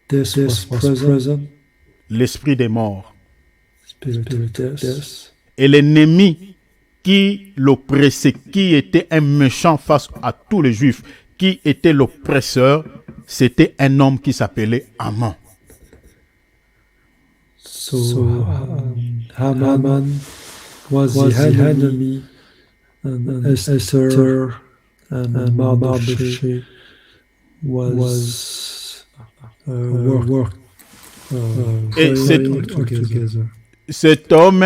Death was present, l'esprit des morts. spiritual death. Et l'ennemi qui l'oppressait, qui était un méchant face à tous les Juifs, qui était l'oppresseur, c'était un homme qui s'appelait Haman. So Haman was the enemy, and Esther and Mardochée was Et cet homme,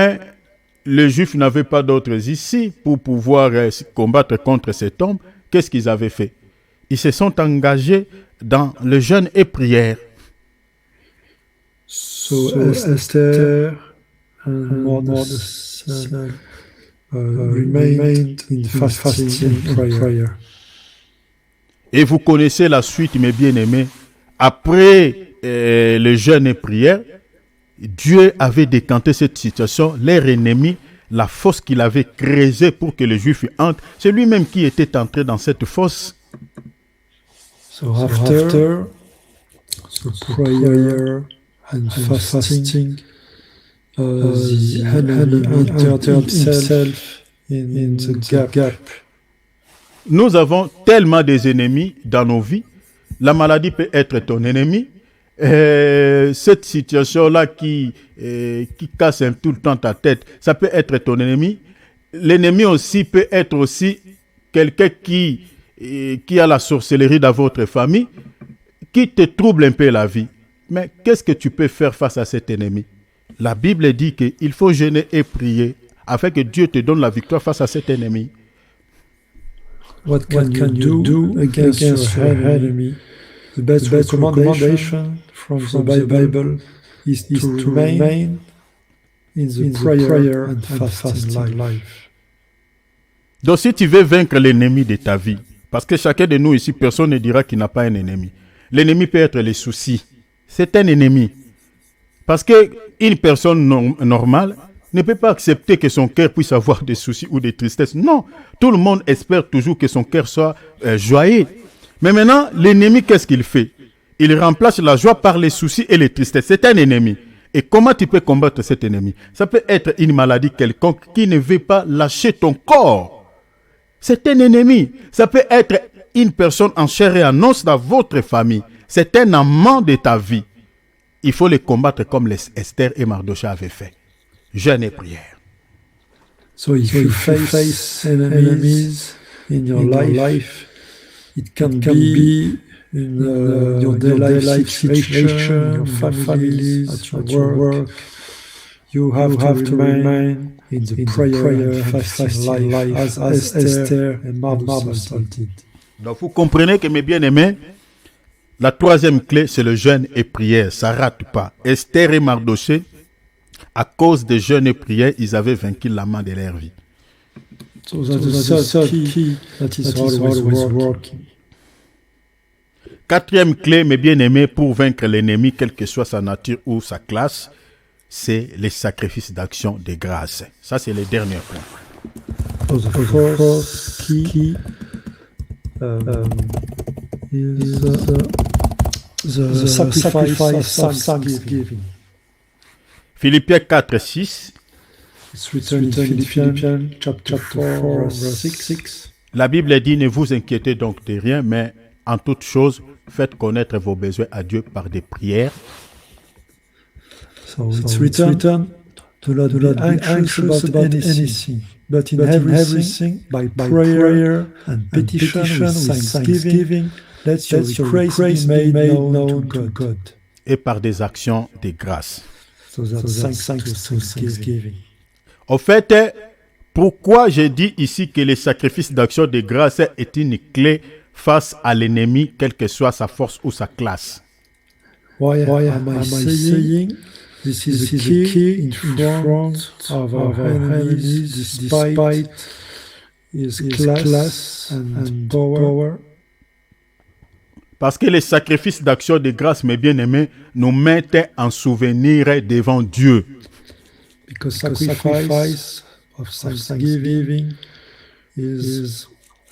les Juifs n'avaient pas d'autres ici pour pouvoir combattre contre cet homme. Qu'est-ce qu'ils avaient fait? Ils se sont engagés dans le jeûne et prière. So Esther and Mordecai remained in fasting and prayer. Et vous connaissez la suite, mes bien-aimés. Après le jeûne et prière, Dieu avait décanté cette situation. Leur ennemi, la fosse qu'il avait creusée pour que les Juifs entrent, c'est lui-même qui était entré dans cette fosse. So after prayer and fasting, the enemy entered himself in the gap. Nous avons tellement des ennemis dans nos vies. La maladie peut être ton ennemi. Cette situation-là qui casse tout le temps ta tête, ça peut être ton ennemi. L'ennemi aussi peut être aussi quelqu'un qui a la sorcellerie dans votre famille, qui te trouble un peu la vie. Mais qu'est-ce que tu peux faire face à cet ennemi? La Bible dit qu'il faut jeûner et prier afin que Dieu te donne la victoire face à cet ennemi. what can you do against your enemy? The best recommendation from the Bible is to remain in the prayer and fasting life. Donc si tu veux vaincre l'ennemi de ta vie, parce que chacun de nous ici, personne ne dira qu'il n'a pas un ennemi. L'ennemi peut être les soucis. C'est un ennemi. Parce qu'une personne normale ne peut pas accepter que son cœur puisse avoir des soucis ou des tristesses. Non, tout le monde espère toujours que son cœur soit joyeux. Mais maintenant, l'ennemi, qu'est-ce qu'il fait? Il remplace la joie par les soucis et les tristesses. C'est un ennemi. Et comment tu peux combattre cet ennemi? Ça peut être une maladie quelconque qui ne veut pas lâcher ton corps. C'est un ennemi. Ça peut être une personne en chair et en os dans votre famille. C'est un amant de ta vie. Il faut les combattre comme les Esther et Mardochée avaient fait. Jeûne et prière. So if you face enemies in your life, it can be in your daily life situation, your families, at your work. You have to remain in the prayer and fasting life as Esther and Mardochée did. Donc vous comprenez que mes bien-aimés, la troisième clé, c'est le jeûne et prière. Ça ne rate pas. Esther et Mardochée, à cause des jeûnes et prières, ils avaient vaincu la main de leur vie. So that's the third key that is always working. Quatrième clé, mes bien-aimés, pour vaincre l'ennemi, quelle que soit sa nature ou sa classe, c'est les sacrifices d'action de grâce. Ça, c'est le dernier point. So the fourth key is the sacrifice of thanksgiving. Philippiens 4, 6. It's written in Philippians chapter 4, verse 6. La Bible dit, ne vous inquiétez donc de rien, mais en toute chose, faites connaître vos besoins à Dieu par des prières. So it's written, do not be anxious about anything, but in everything, by prayer and petition with thanksgiving, let your requests be made known to God. Et par des actions de grâce. So that's thanksgiving. En fait, pourquoi j'ai dit ici que le sacrifice d'action de grâce est une clé face à l'ennemi, quelle que soit sa force ou sa classe? Why am I saying this is the key in front of our enemies despite his class and power? Parce que les sacrifices d'action de grâce, mes bien-aimés, nous mettent en souvenir devant Dieu. Because sacrifice of thanksgiving is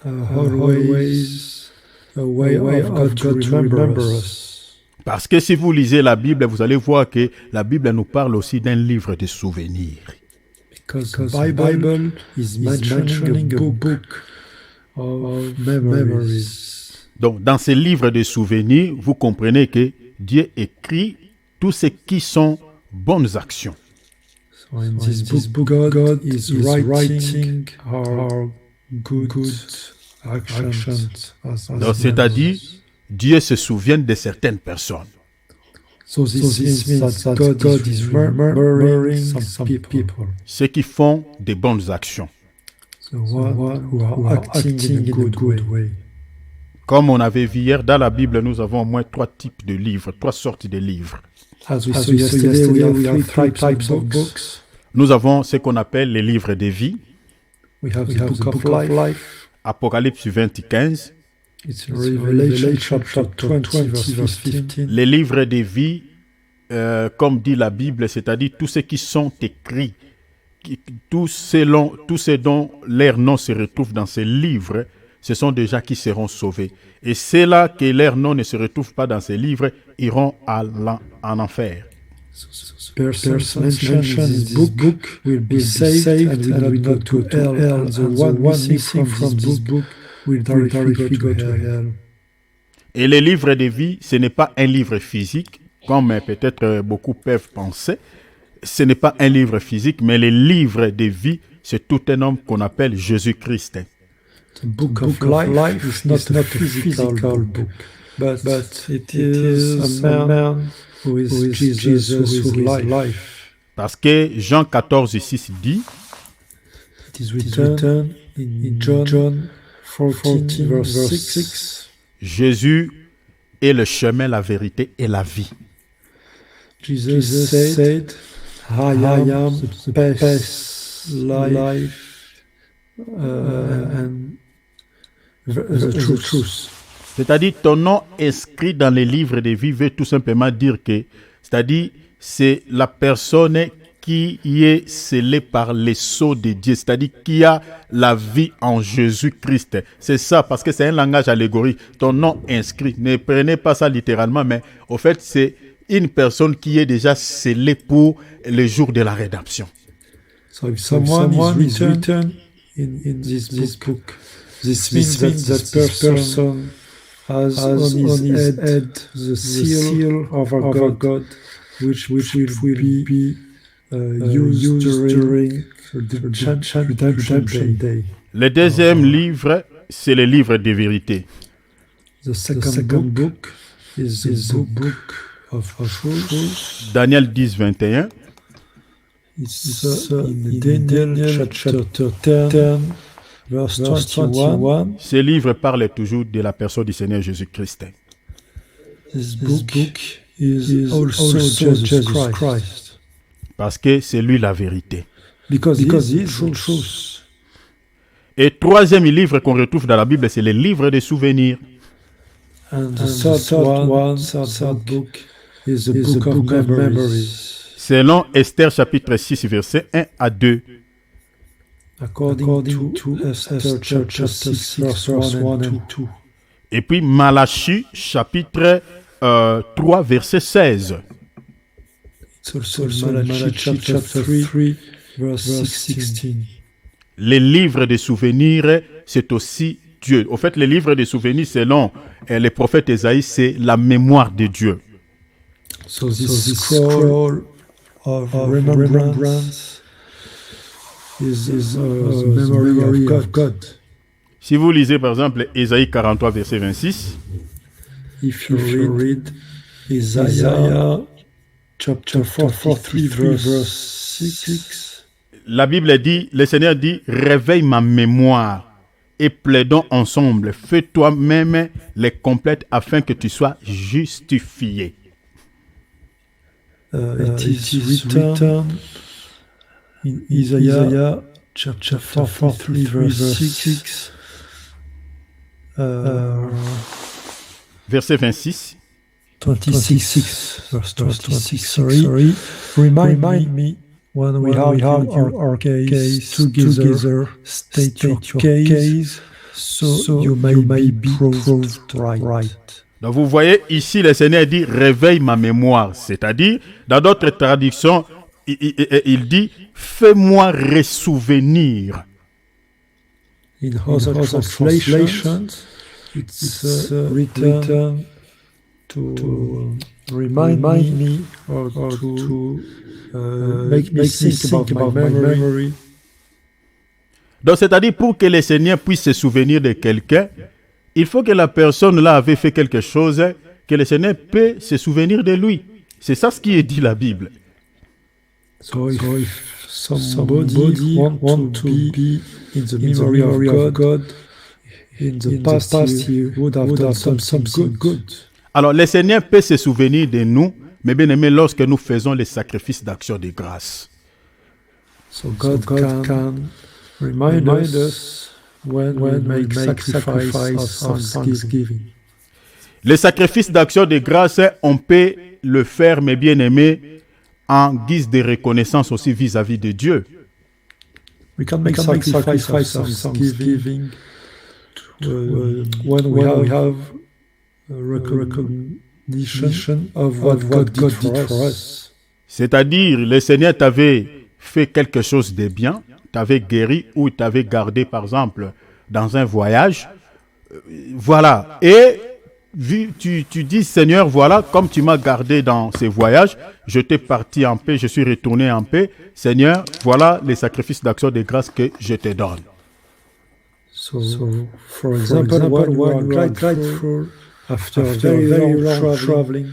always a way of God to remember us. Parce que si vous lisez la Bible, vous allez voir que la Bible nous parle aussi d'un livre de souvenirs. Because the Bible is mentioning a book of memories. Donc, dans ce livre de souvenirs, vous comprenez que Dieu écrit tout ce qui sont bonnes actions. So in this book, God is writing our good actions. Donc, c'est-à-dire, Dieu se souvient de certaines personnes. So this means that God is remembering some people. Ceux qui font de bonnes actions. So who are acting in a good way. Comme on avait vu hier, dans la Bible, nous avons au moins 3 types de livres, 3 sortes de livres. As we saw yesterday, we have 3 types of books. Nous avons ce qu'on appelle les livres de vie. We have the book of life. Apocalypse 20, 15. It's Revelation chapter 20, verse 15. Les livres de vie, comme dit la Bible, c'est-à-dire tous ceux qui sont écrits, tous ceux dont leur nom se retrouve dans ces livres, ce sont des gens qui seront sauvés. Et ceux-là que leur nom ne se retrouve pas dans ces livres iront en enfer. Persons mentioned in this book will be saved and will not go to hell. The one missing from this book will directly go to hell. Et les livres de vie, ce n'est pas un livre physique, comme peut-être beaucoup peuvent penser. Ce n'est pas un livre physique, mais les livres de vie, c'est tout un homme qu'on appelle Jésus-Christ. The book of life is not a physical book, but it is a man who is Jesus who is life. Parce que Jean 14, 6 dit, It is written in John 14 verse 6. Jésus est le chemin, la vérité et la vie. Jesus said, I am the best life and the truth. C'est-à-dire, ton nom inscrit dans les livres de vie veut tout simplement dire que, c'est-à-dire, c'est la personne qui est scellée par les sceaux de Dieu, c'est-à-dire qui a la vie en Jésus-Christ. C'est ça, parce que c'est un langage allégorique. Ton nom inscrit, ne prenez pas ça littéralement, mais au fait, c'est une personne qui est déjà scellée pour le jour de la rédemption. So if someone is written in this book, this means that person has on his head the seal of our God, which will be used during the redemption day. Le deuxième livre, c'est le livre des vérités. The second book is the book of truth. Daniel 10, 21. It's in Daniel chapter 10, verse 21. Ce livre parle toujours de la personne du Seigneur Jésus-Christ. This book is also Jesus Christ. Parce que c'est lui la vérité. Because he is truth. Et troisième livre qu'on retrouve dans la Bible, c'est le livre des souvenirs. And the third book is the book of memories. Selon Esther chapitre 6, versets 1 à 2. According to Esther chapter 6, verse 1 and 2. Et puis Malachie chapitre 3, verset 16. It's also Malachi chapter 3, verse 16. Les livres des souvenirs, c'est aussi Dieu. Au fait, les livres des souvenirs, selon les prophètes Ésaïe, c'est la mémoire de Dieu. So this scroll of remembrance is the memory of God. Si vous lisez par exemple Ésaïe 43, verset 26, If you read Isaiah chapter 43, verse 6, la Bible dit, le Seigneur dit, réveille ma mémoire et plaidons ensemble, fais toi-même les complètes afin que tu sois justifié. It is written in Isaiah chapter 43, verse 6, verset 26. 26, verse 26, sorry. Remind me when we have our case together, state your case, so you may be proved right. Donc vous voyez ici le Seigneur dit réveille ma mémoire, c'est-à-dire dans d'autres traductions il dit fais-moi ressouvenir. In other translations it's written to remind me or to make me think about my memory. Donc c'est-à-dire pour que le Seigneur puisse se souvenir de quelqu'un, il faut que la personne là avait fait quelque chose, que le Seigneur peut se souvenir de lui. C'est ça ce qui est dit la Bible. So if somebody want to be in the memory of God, in the past he would have done something good. Alors le Seigneur peut se souvenir de nous, mais bien aimé, lorsque nous faisons les sacrifices d'action de grâce. So God can remind us when we make sacrifice of thanksgiving. Les sacrifices d'action de grâce, on peut le faire, mes bien-aimés, en guise de reconnaissance aussi vis-à-vis de Dieu. We can make sacrifice of thanksgiving when we have recognition of what God did for us. C'est-à-dire, le Seigneur t'avait fait quelque chose de bien, t'avait guéri ou t'avait gardé, par exemple, dans un voyage. Voilà. Et tu dis, Seigneur, voilà, comme tu m'as gardé dans ces voyages, je t'ai parti en paix, je suis retourné en paix. Seigneur, voilà les sacrifices d'action de grâce que je te donne. So for example, when you are grateful after very long traveling,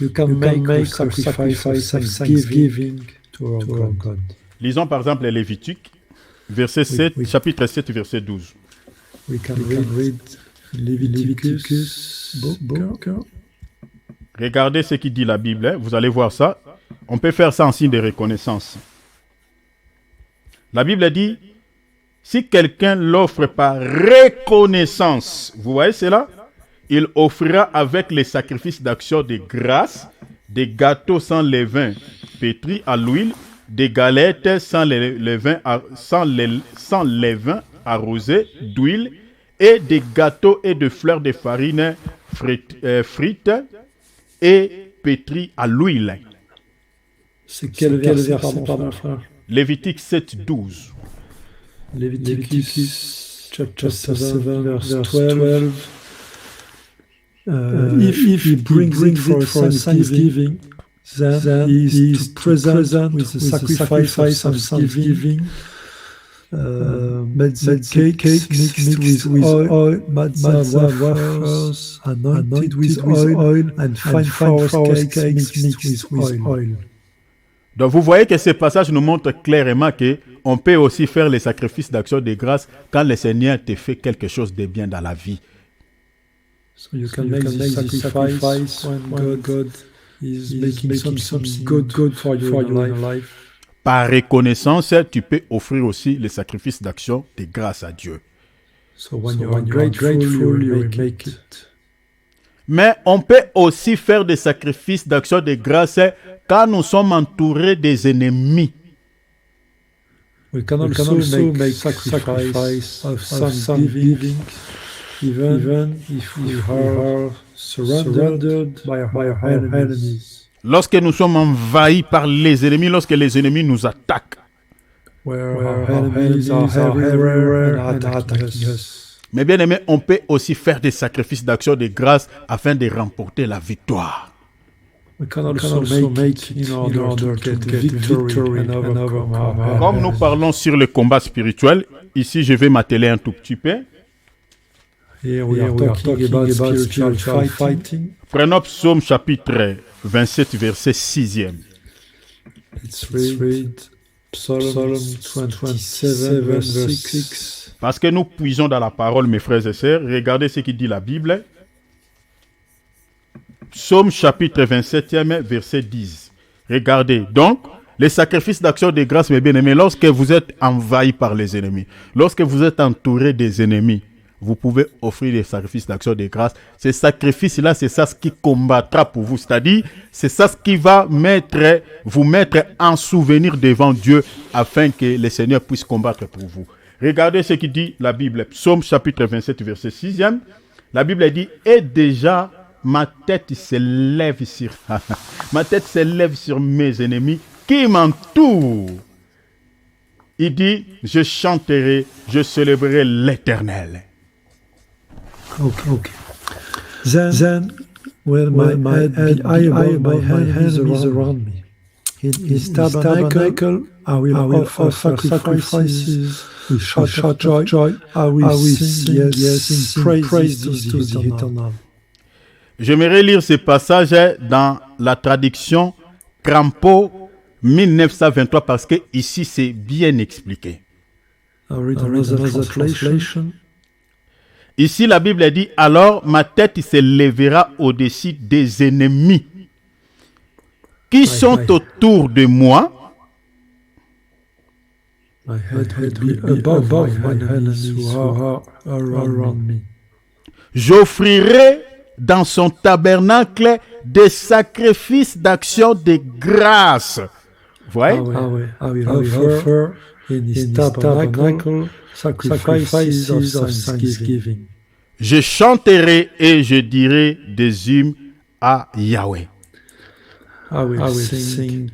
you can make sacrifice of thanksgiving to our God. Lisons par exemple les Lévitiques, verset 7, chapitre 7, verset 12. We can read Leviticus book. Regardez ce qui dit la Bible, hein. Vous allez voir ça. On peut faire ça en signe de reconnaissance. La Bible dit, si quelqu'un l'offre par reconnaissance, vous voyez cela? Il offrira avec les sacrifices d'action de grâce, des gâteaux sans levain pétris à l'huile, des galettes sans levain arrosées d'huile, et des gâteaux et de fleurs de farine frites et pétris à l'huile. C'est quel verset, pardon, frère? Lévitique 7, 12. Leviticus chapter 7, verse 12. If he brings it for thanksgiving, then he is present with the sacrifice of thanksgiving. Made the cake mixed with oil, matzah wafers anointed with oil, and fine forest cakes mixed with oil. Donc vous voyez que ce passage nous montre clairement qu'on peut aussi faire les sacrifices d'action de grâce quand le Seigneur te fait quelque chose de bien dans la vie. So you can make this sacrifice when God is making something good for you in your life. Par reconnaissance, tu peux offrir aussi les sacrifices d'action de grâce à Dieu. So when you are grateful, you make it. Mais on peut aussi faire des sacrifices d'action de grâce quand nous sommes entourés des ennemis. We can also make sacrifice of thanksgiving, even if we are surrounded by our enemies. Lorsque nous sommes envahis par les ennemis, lorsque les ennemis nous attaquent. Where our enemies are everywhere and attacking us. Mais bien aimé, on peut aussi faire des sacrifices d'action de grâce afin de remporter la victoire. We can also make it in order to get victory and overcome our enemies. Comme nous parlons sur le combat spirituel, ici je vais m'atteler un tout petit peu. Here we are talking about spiritual fighting. Prenons Psaume chapitre 27, verset 6e. Let's read Psalm 27, verse 6. Parce que nous puisons dans la parole, mes frères et sœurs. Regardez ce qu'il dit la Bible. Psaume chapitre 27e, verset 10. Regardez. Donc, les sacrifices d'action de grâce, mes bien-aimés, lorsque vous êtes envahis par les ennemis, lorsque vous êtes entouré des ennemis, vous pouvez offrir des sacrifices d'action de grâce. Ces sacrifices-là, c'est ça ce qui combattra pour vous. C'est-à-dire, c'est ça ce qui va vous mettre en souvenir devant Dieu afin que le Seigneur puisse combattre pour vous. Regardez ce qui dit la Bible. Psaume chapitre 27, verset 6e. La Bible dit, « Et déjà, ma tête s'élève sur mes ennemis qui m'entourent. » Il dit, « Je chanterai, je célébrerai l'Éternel. » Okay. Then when my head be high above my enemies around me, in his tabernacle I will offer sacrifices with shout joy. I will sing praise to the Eternal. J'aimerais lire ce passage dans la traduction Crampo 1923 parce que ici c'est bien expliqué. I'll read another translation. Ici, la Bible dit, « Alors ma tête se lèvera au-dessus des ennemis qui sont autour de moi. » My head will be above my enemies who are around me. J'offrirai dans son tabernacle des sacrifices d'action de grâce. Vous voyez? I will offer in his tabernacle sacrifices of thanksgiving. Je chanterai et je dirai des hymnes à Yahweh. I will sing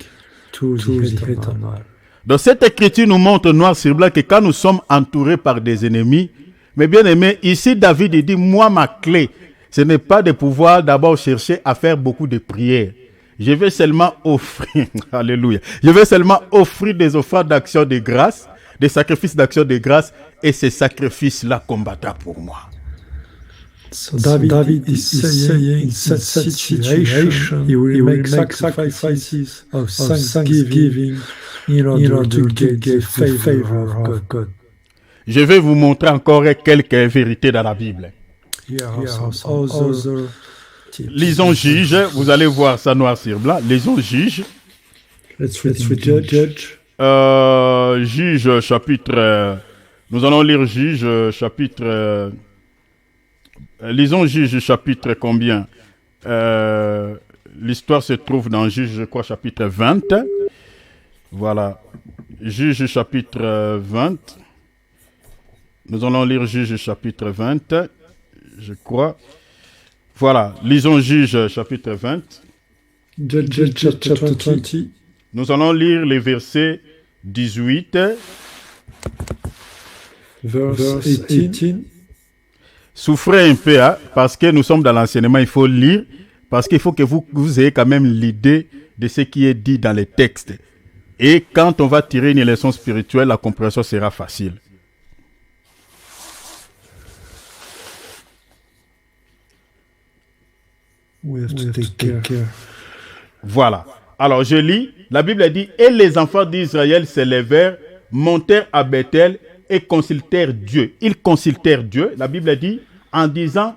to the Eternal. Donc cette écriture nous montre noir sur blanc que quand nous sommes entourés par des ennemis, mais bien aimé, ici David dit, moi ma clé, ce n'est pas de pouvoir d'abord chercher à faire beaucoup de prières. Je vais seulement offrir, alléluia, je vais seulement offrir des offrandes d'action de grâce, des sacrifices d'action de grâce, et ces sacrifices-là combattront pour moi. So David is saying in such situation, he will make sacrifices of thanksgiving in order to get the favor of God. Je vais vous montrer encore quelques vérités dans la Bible. Here are some other tips. Lisons Juge, vous allez voir ça noir sur blanc. Lisons Juge. Let's read Judge. Juge chapitre... nous allons lire Juge chapitre... lisons Juge chapitre combien? L'histoire se trouve dans Juge, je crois, chapitre 20. Voilà. Juge chapitre 20. Nous allons lire Juge chapitre 20, je crois. Voilà. Lisons Juge chapitre 20. Judge chapter 20. Nous allons lire les versets 18. Verse 18. Souffrez un peu, hein, parce que nous sommes dans l'enseignement, il faut lire, parce qu'il faut que vous ayez quand même l'idée de ce qui est dit dans les textes. Et quand on va tirer une leçon spirituelle, la compréhension sera facile. We have to take care. Voilà. Alors je lis, la Bible dit, et les enfants d'Israël se levèrent, montèrent à Bethel et consultèrent Dieu. Ils consultèrent Dieu, la Bible dit, en disant,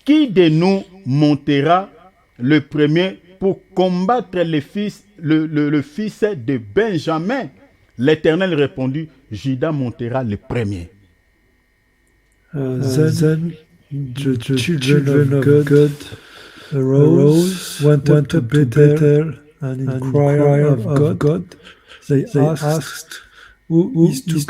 qui de nous montera le premier pour combattre le fils de Benjamin? L'Éternel répondit, Judas montera le premier. Then the children of God arose, went up to Bethel, and in cry of God, they asked, Who is to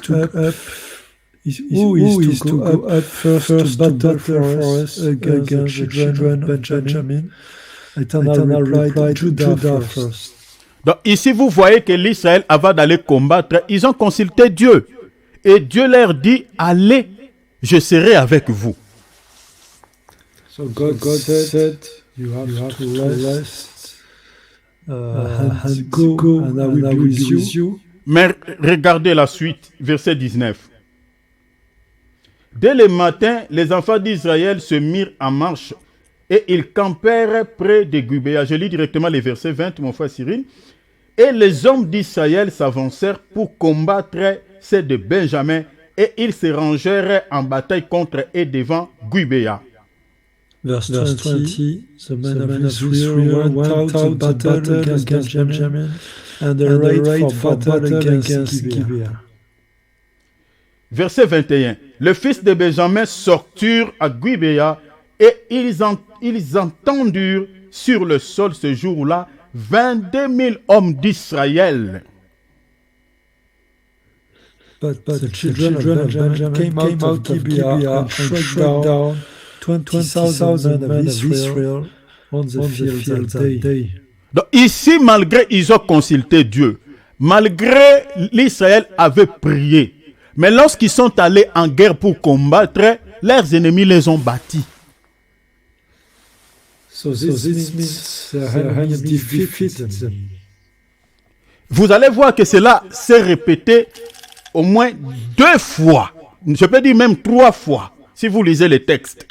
go up first to battle for us against the children of Benjamin? Eternal replied, Judah first. Donc ici, vous voyez que l'Israël, avant d'aller combattre, ils ont consulté Dieu. Et Dieu leur dit, allez, je serai avec vous. So God said, you have to rest, and go, and I will be with you. Mais regardez la suite, verset 19. Dès le matin, les enfants d'Israël se mirent en marche et ils campèrent près de Gubéa. Je lis directement les versets 20, mon frère Cyril. Et les hommes d'Israël s'avancèrent pour combattre ceux de Benjamin et ils se rangèrent en bataille contre et devant Gubéa. Verse 20, the men of Israel went out to battle against Benjamin, and arrayed for battle against Gibeah. Verset 21. Le fils de Benjamin sortirent à Gubéa et ils entendirent sur le sol ce jour-là 22 000 hommes d'Israël. But the children of Benjamin came out of Gibeah and struck down 20,000 men of Israel on the field that day. Donc ici, malgré ils ont consulté Dieu, malgré l'Israël avait prié, mais lorsqu'ils sont allés en guerre pour combattre, leurs ennemis les ont bâtis. So this means the enemy defeated them. Vous allez voir que cela s'est répété au moins 2 fois. Je peux dire même 3 fois, si vous lisez les textes.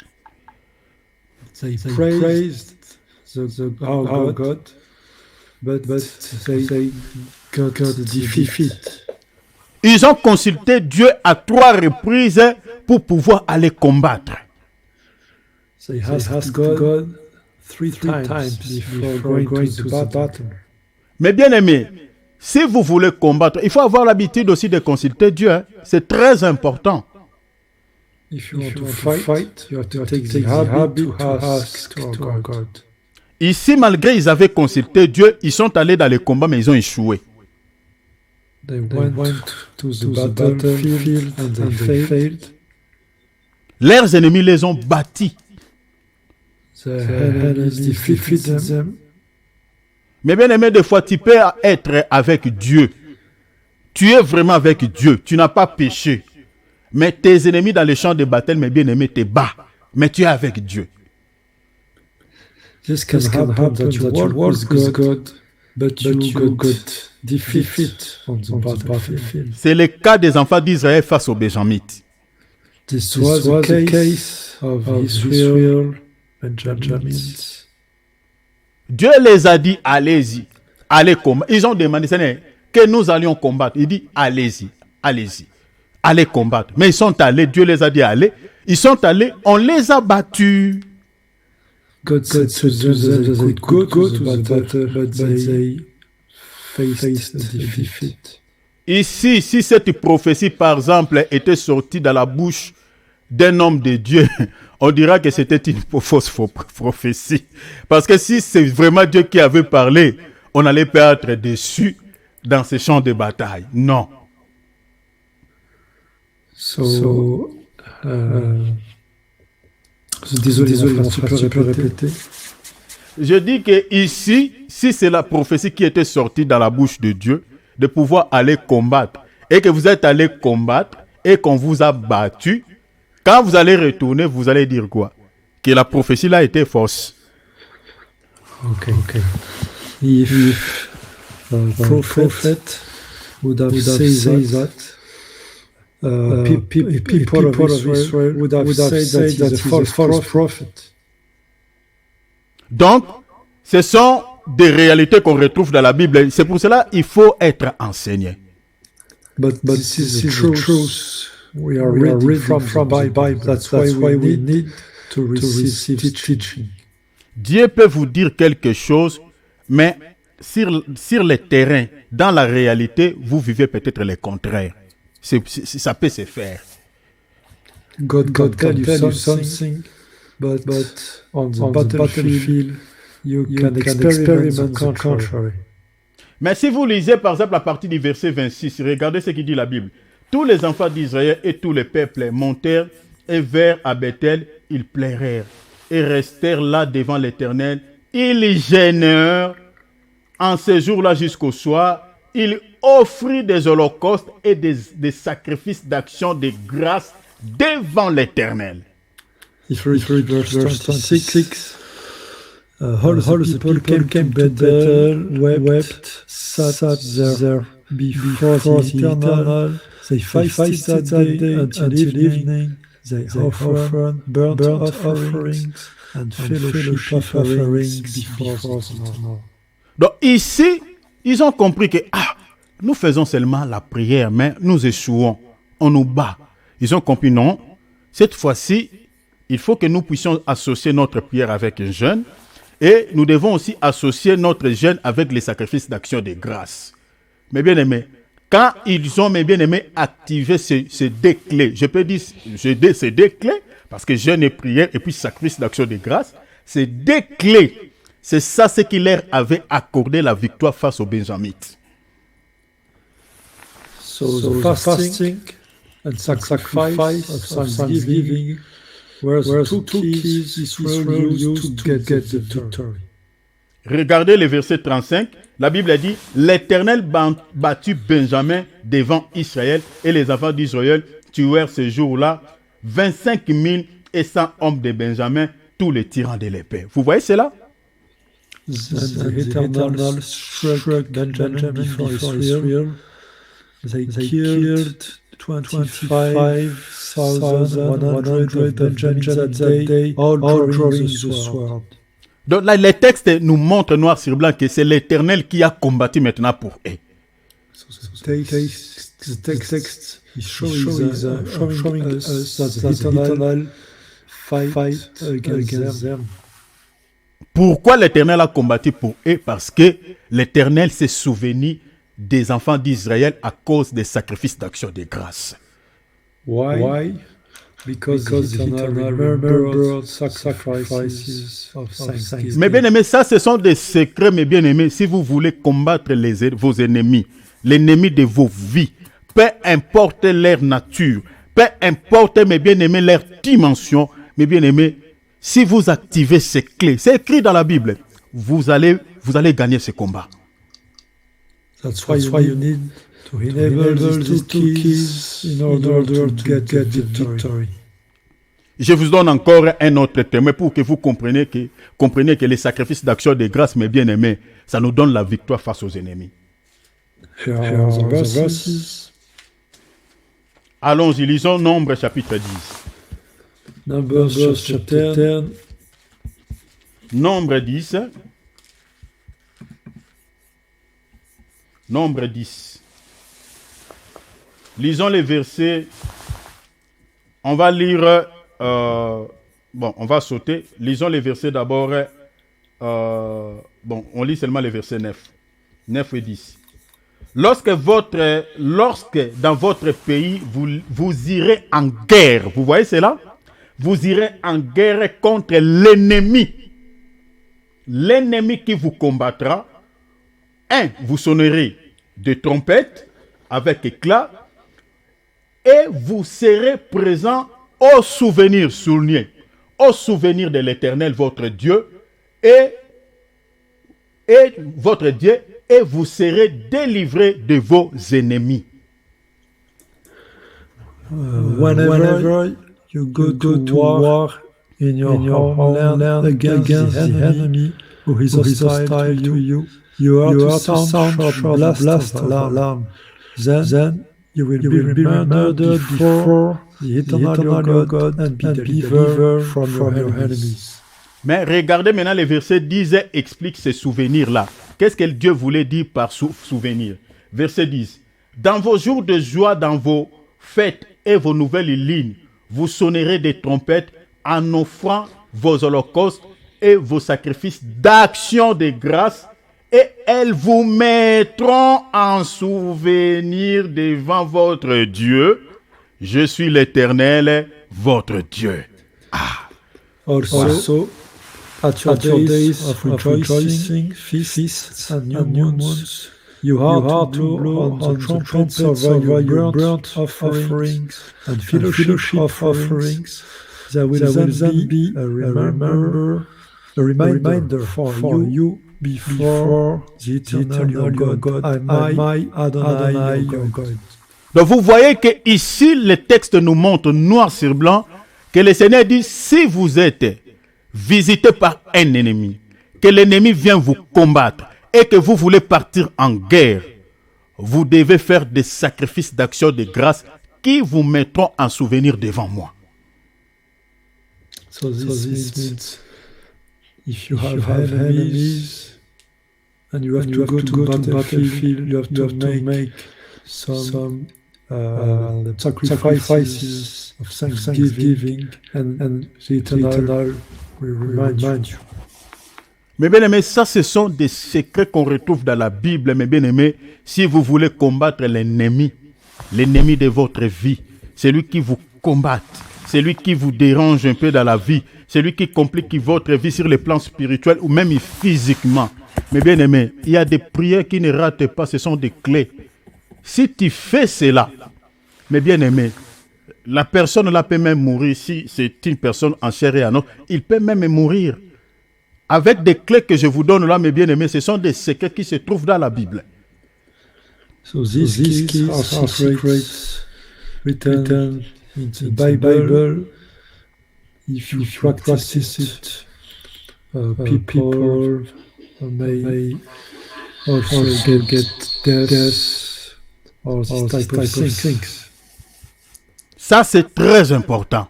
They praised our God, but they got defeat. Ils ont consulté Dieu à 3 reprises pour pouvoir aller combattre. They asked God 3 times before going to the battle. Mais bien aimé, si vous voulez combattre, il faut avoir l'habitude aussi de consulter Dieu. Hein. C'est très important. If you want to fight, you have to take the habit to ask to God. Ici, malgré ils avaient consulté Dieu, ils sont allés dans les combats, mais ils ont échoué. They went to the battlefield and they failed. Leurs ennemis les ont bâtis. The enemies defeated them. Mais bien aimé, des fois, tu peux être avec Dieu. Tu es vraiment avec Dieu. Tu n'as pas péché. Mais tes ennemis dans les champs de bataille, mes bien-aimés, te battent. Mais tu es avec Dieu. This can happen that you walk with God, but you got defeat on the battlefield. C'est le cas des enfants d'Israël face aux Béjamites. This was the case of Israel and Benjamins. Dieu les a dit, allez-y, allez combattre. Ils ont demandé, Seigneur, que nous allions combattre. Il dit, allez-y, allez-y. aller combattre. Mais ils sont allés, Dieu les a dit aller. Ils sont allés, on les a battus. God said to them they could go to the battle, but they faced defeat. Ici, si cette prophétie, par exemple, était sortie de la bouche d'un homme de Dieu, on dira que c'était une fausse prophétie. Parce que si c'est vraiment Dieu qui avait parlé, on n'allait pas être déçu dans ces champs de bataille. Non. Désolé, tu peux répéter. Je dis que ici, si c'est la prophétie qui était sortie dans la bouche de Dieu, de pouvoir aller combattre, et que vous êtes allé combattre, et qu'on vous a battu, quand vous allez retourner, vous allez dire quoi? Que la prophétie là était fausse. Okay. If prophet would have said that, people of Israel would have said that he's a false prophet. Donc, ce sont des réalités qu'on retrouve dans la Bible. C'est pour cela qu'il faut être enseigné. But this is the truth. We are reading from the Bible. That's why we need to receive teaching. Dieu peut vous dire quelque chose, mais sur le terrain, dans la réalité, vous vivez peut-être le contraire. Ça peut se faire. God can tell you something, but on the battlefield, you can experiment the contrary. Mais si vous lisez par exemple à partir du verset 26, regardez ce qu'il dit la Bible. Tous les enfants d'Israël et tous les peuples montèrent et vers à Bethel, ils pleurèrent et restèrent là devant l'Éternel. Ils jeûnèrent en ce jour-là jusqu'au soir. Ils offrirent des holocaustes et des sacrifices d'action de grâce devant l'Éternel. If you read verse 26, all the people came to Bethel, wept, sat there before the Eternal. They fasted that day until evening. They offered burnt offerings and fellowship offerings before the Lord. Donc ici, ils ont compris que nous faisons seulement la prière, mais nous échouons, on nous bat. Ils ont compris, non, cette fois-ci, il faut que nous puissions associer notre prière avec un jeûne et nous devons aussi associer notre jeûne avec les sacrifices d'action de grâce. Mes bien-aimés, quand ils ont, mes bien-aimés, activé ces deux clés, je peux dire ces deux clés, parce que jeûne et prière et puis sacrifice d'action de grâce, ces deux clés, c'est ça ce qui leur avait accordé la victoire face aux Benjamites. So fasting and sacrifice of thanksgiving were the two keys Israel used to get the victory. Regardez le verset 35. La Bible a dit, l'Éternel battit Benjamin devant Israël et les enfants d'Israël tuèrent ce jour-là 25 100 hommes de Benjamin, tous les tirants de l'épée. Vous voyez cela? The Eternal struck Benjamin before Israel. They killed 25,100 Benjamins that day, all drawing the sword. Donc là, les textes nous montrent noir sur blanc que c'est l'Éternel qui a combattu maintenant pour eux. The text is showing us that the Eternal fight against them. Pourquoi l'Éternel a combattu pour eux? Parce que l'Éternel s'est souvenu des enfants d'Israël à cause des sacrifices d'action de grâce. Why? Because the Eternal remembered sacrifices of thanksgiving. Mes bien-aimés, ça, ce sont des secrets, mes bien-aimés. Si vous voulez combattre vos ennemis, l'ennemi de vos vies, peu importe leur nature, peu importe, mes bien-aimés, leur dimension, mes bien-aimés, si vous activez ces clés, c'est écrit dans la Bible, vous allez gagner ce combat. That's why you need to enable these two keys in order to get the victory. Je vous donne encore un autre témoin pour que vous compreniez que les sacrifices d'action de grâce, mes bien-aimés, ça nous donne la victoire face aux ennemis. Here are the verses. Allons-y, lisons Nombre chapitre 10. Numbers chapter 10. Nombre 10. Nombre 10. Lisons les versets On va lire, on va sauter. Lisons les versets d'abord. On lit seulement les versets 9 et 10. Lorsque dans votre pays, vous irez en guerre, vous voyez cela? Vous irez en guerre contre l'ennemi. L'ennemi qui vous combattra. Vous sonnerez de trompettes avec éclat et vous serez présent au souvenir, souligné, au souvenir de l'Éternel, votre Dieu, et vous serez délivrés de vos ennemis. Whenever you go to war in your homeland against the enemy who is hostile to you, you are to sound short blast of alarm. Then you will be remembered before the eternal God and be delivered from your enemies. Mais regardez maintenant les versets 10 et expliquent ces souvenirs-là. Qu'est-ce que Dieu voulait dire par souvenir? Verset 10. Dans vos jours de joie, dans vos fêtes et vos nouvelles lignes, vous sonnerez des trompettes en offrant vos holocaustes et vos sacrifices d'action de grâce, et elles vous mettront en souvenir devant votre Dieu. Je suis l'Éternel, votre Dieu. Also, at your days of rejoicing, feasts, and new moons, you are to blow on the trumpets over your burnt offerings and fellowship offerings. There will then be a reminder for you before the eternal God, I, Adonai, your God. Donc vous voyez que ici le texte nous montre noir sur blanc que le Seigneur dit, si vous êtes visité par un ennemi, que l'ennemi vient vous combattre et que vous voulez partir en guerre, vous devez faire des sacrifices d'action de grâce qui vous mettront en souvenir devant moi. So this means if you have enemies and you have to go to battlefield, you have to make some sacrifices of thanksgiving, and the eternal will remind you. Mes bien-aimés, ça ce sont des secrets qu'on retrouve dans la Bible, mes bien-aimés. Si vous voulez combattre l'ennemi de votre vie, celui qui vous combat, celui qui vous dérange un peu dans la vie, celui qui complique votre vie sur le plan spirituel ou même physiquement. Mes bien-aimés, il y a des prières qui ne ratent pas, ce sont des clés. Si tu fais cela, mes bien-aimés, la personne là peut même mourir. Si c'est une personne en chair et en os, il peut même mourir. Avec des clés que je vous donne là, mes bien-aimés, ce sont des secrets qui se trouvent dans la Bible. So these keys are secrets written in the Bible. If you practice it, people may also get death. Ça, c'est très important.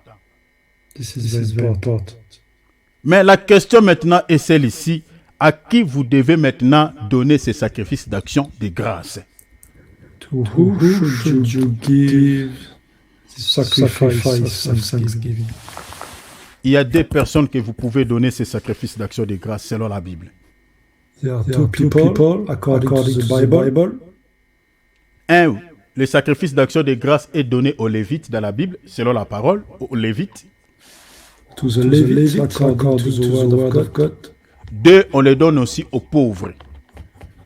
This is very important. Mais la question maintenant est celle ici. À qui vous devez maintenant donner ces sacrifices d'action de grâce? To who should you give the sacrifice of thanksgiving? Il y a deux personnes que vous pouvez donner ces sacrifices d'action de grâce selon la Bible. There are two people according to the Bible. Un, le sacrifice d'action de grâce est donné aux Lévites dans la Bible, selon la parole, aux Lévites. To the Levites, according to the word of God. Deux, on les donne aussi aux pauvres.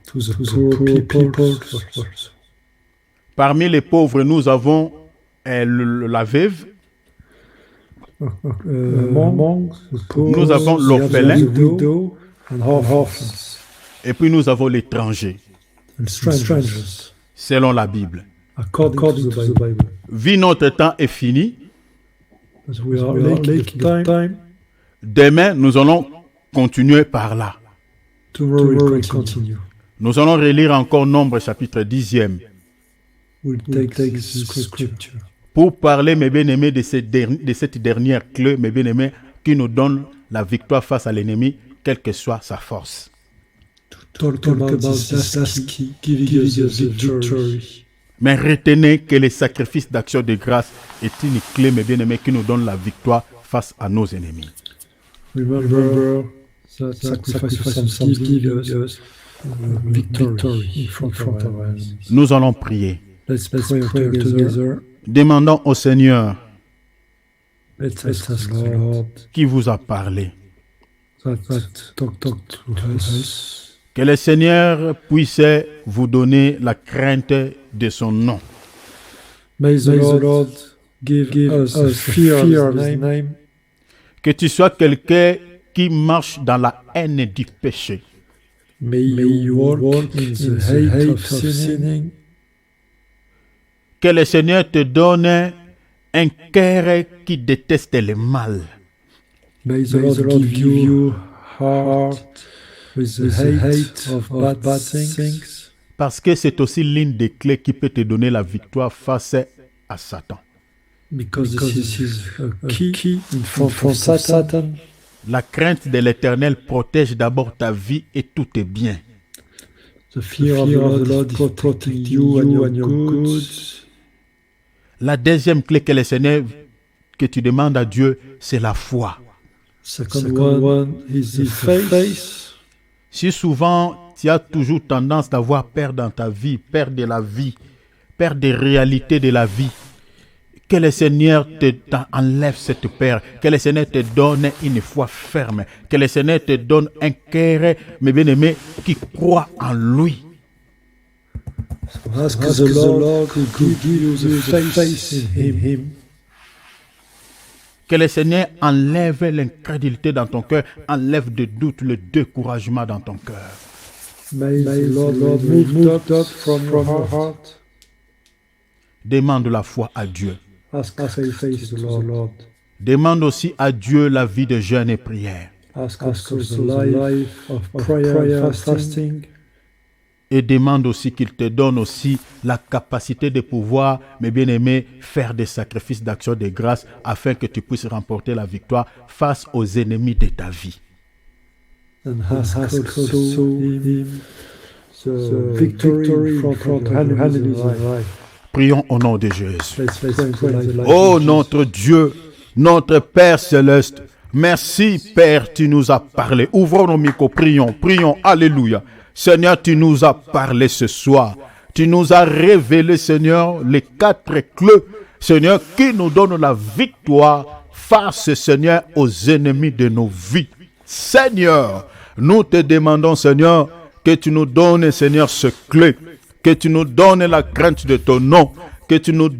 To the poor people. Parmi les pauvres, nous avons la veuve. Nous avons l'orphelin. Et puis nous avons l'étranger. Selon la Bible. According to the Bible. Vu notre temps est fini. We are late time. Demain, nous allons continuer par là. Tomorrow we continue. Nous allons relire encore Nombre chapitre 10e. We'll take this scripture. Pour parler, mes bien-aimés, de cette dernière clé, mes bien-aimés, qui nous donne la victoire face à l'ennemi, quelle que soit sa force. Talk about this key, giving us the victory. Mais retenez que le sacrifice d'action de grâce est une clé, mes bien-aimés, qui nous donne la victoire face à nos ennemis. Remember that sacrifice of thanksgiving gives us victory in front of our enemies. Nous allons prier. Let's pray together. Demandons au Seigneur Let's ask the Lord qui vous a parlé. that talk to us. Que le Seigneur puisse vous donner la crainte de son nom. May the Lord give us a fear of His name. Que tu sois quelqu'un qui marche dans la haine du péché. May you walk in the hate of sinning. Que le Seigneur te donne un cœur qui déteste le mal. May the Lord give you heart with the hate of bad things. Parce que c'est aussi l'une des clés qui peut te donner la victoire face à Satan. Because this is a key in front of Satan. La crainte de l'Éternel protège d'abord ta vie et tous tes biens. The fear of the Lord is protecting you and your goods. La deuxième clé que le Seigneur, que tu demandes à Dieu, c'est la foi. Second one is the faith. Si souvent tu as toujours tendance d'avoir peur dans ta vie, peur de la vie, peur des réalités de la vie, que le Seigneur enlève cette peur, que le Seigneur te donne une foi ferme, que le Seigneur te donne un cœur, mes bien-aimés, qui croit en lui. So ask the Lord to give you the faith in Him. Que le Seigneur enlève l'incrédulité dans ton cœur, enlève le doute, le découragement dans ton cœur. May the Lord remove doubt from your heart. Demande la foi à Dieu. Ask faith to the Lord. Demande aussi à Dieu la vie de jeûne et prière. Ask for the life of prayer and fasting. Et demande aussi qu'il te donne aussi la capacité de pouvoir, mes bien-aimés, faire des sacrifices d'action de grâce afin que tu puisses remporter la victoire face aux ennemis de ta vie. And ask also Him the victory in front of your enemies in life. Prions au nom de Jésus. Let's pray the life Oh of notre Dieu, notre Père céleste, merci Père, tu nous as parlé. Ouvrons nos micros, prions, prions, alléluia. Seigneur, tu nous as parlé ce soir. Tu nous as révélé, Seigneur, les 4 clés, Seigneur, qui nous donnent la victoire face, Seigneur, aux ennemis de nos vies. Seigneur, nous te demandons, Seigneur, que tu nous donnes, Seigneur, ce clé, que tu nous donnes la crainte de ton nom, que tu nous donnes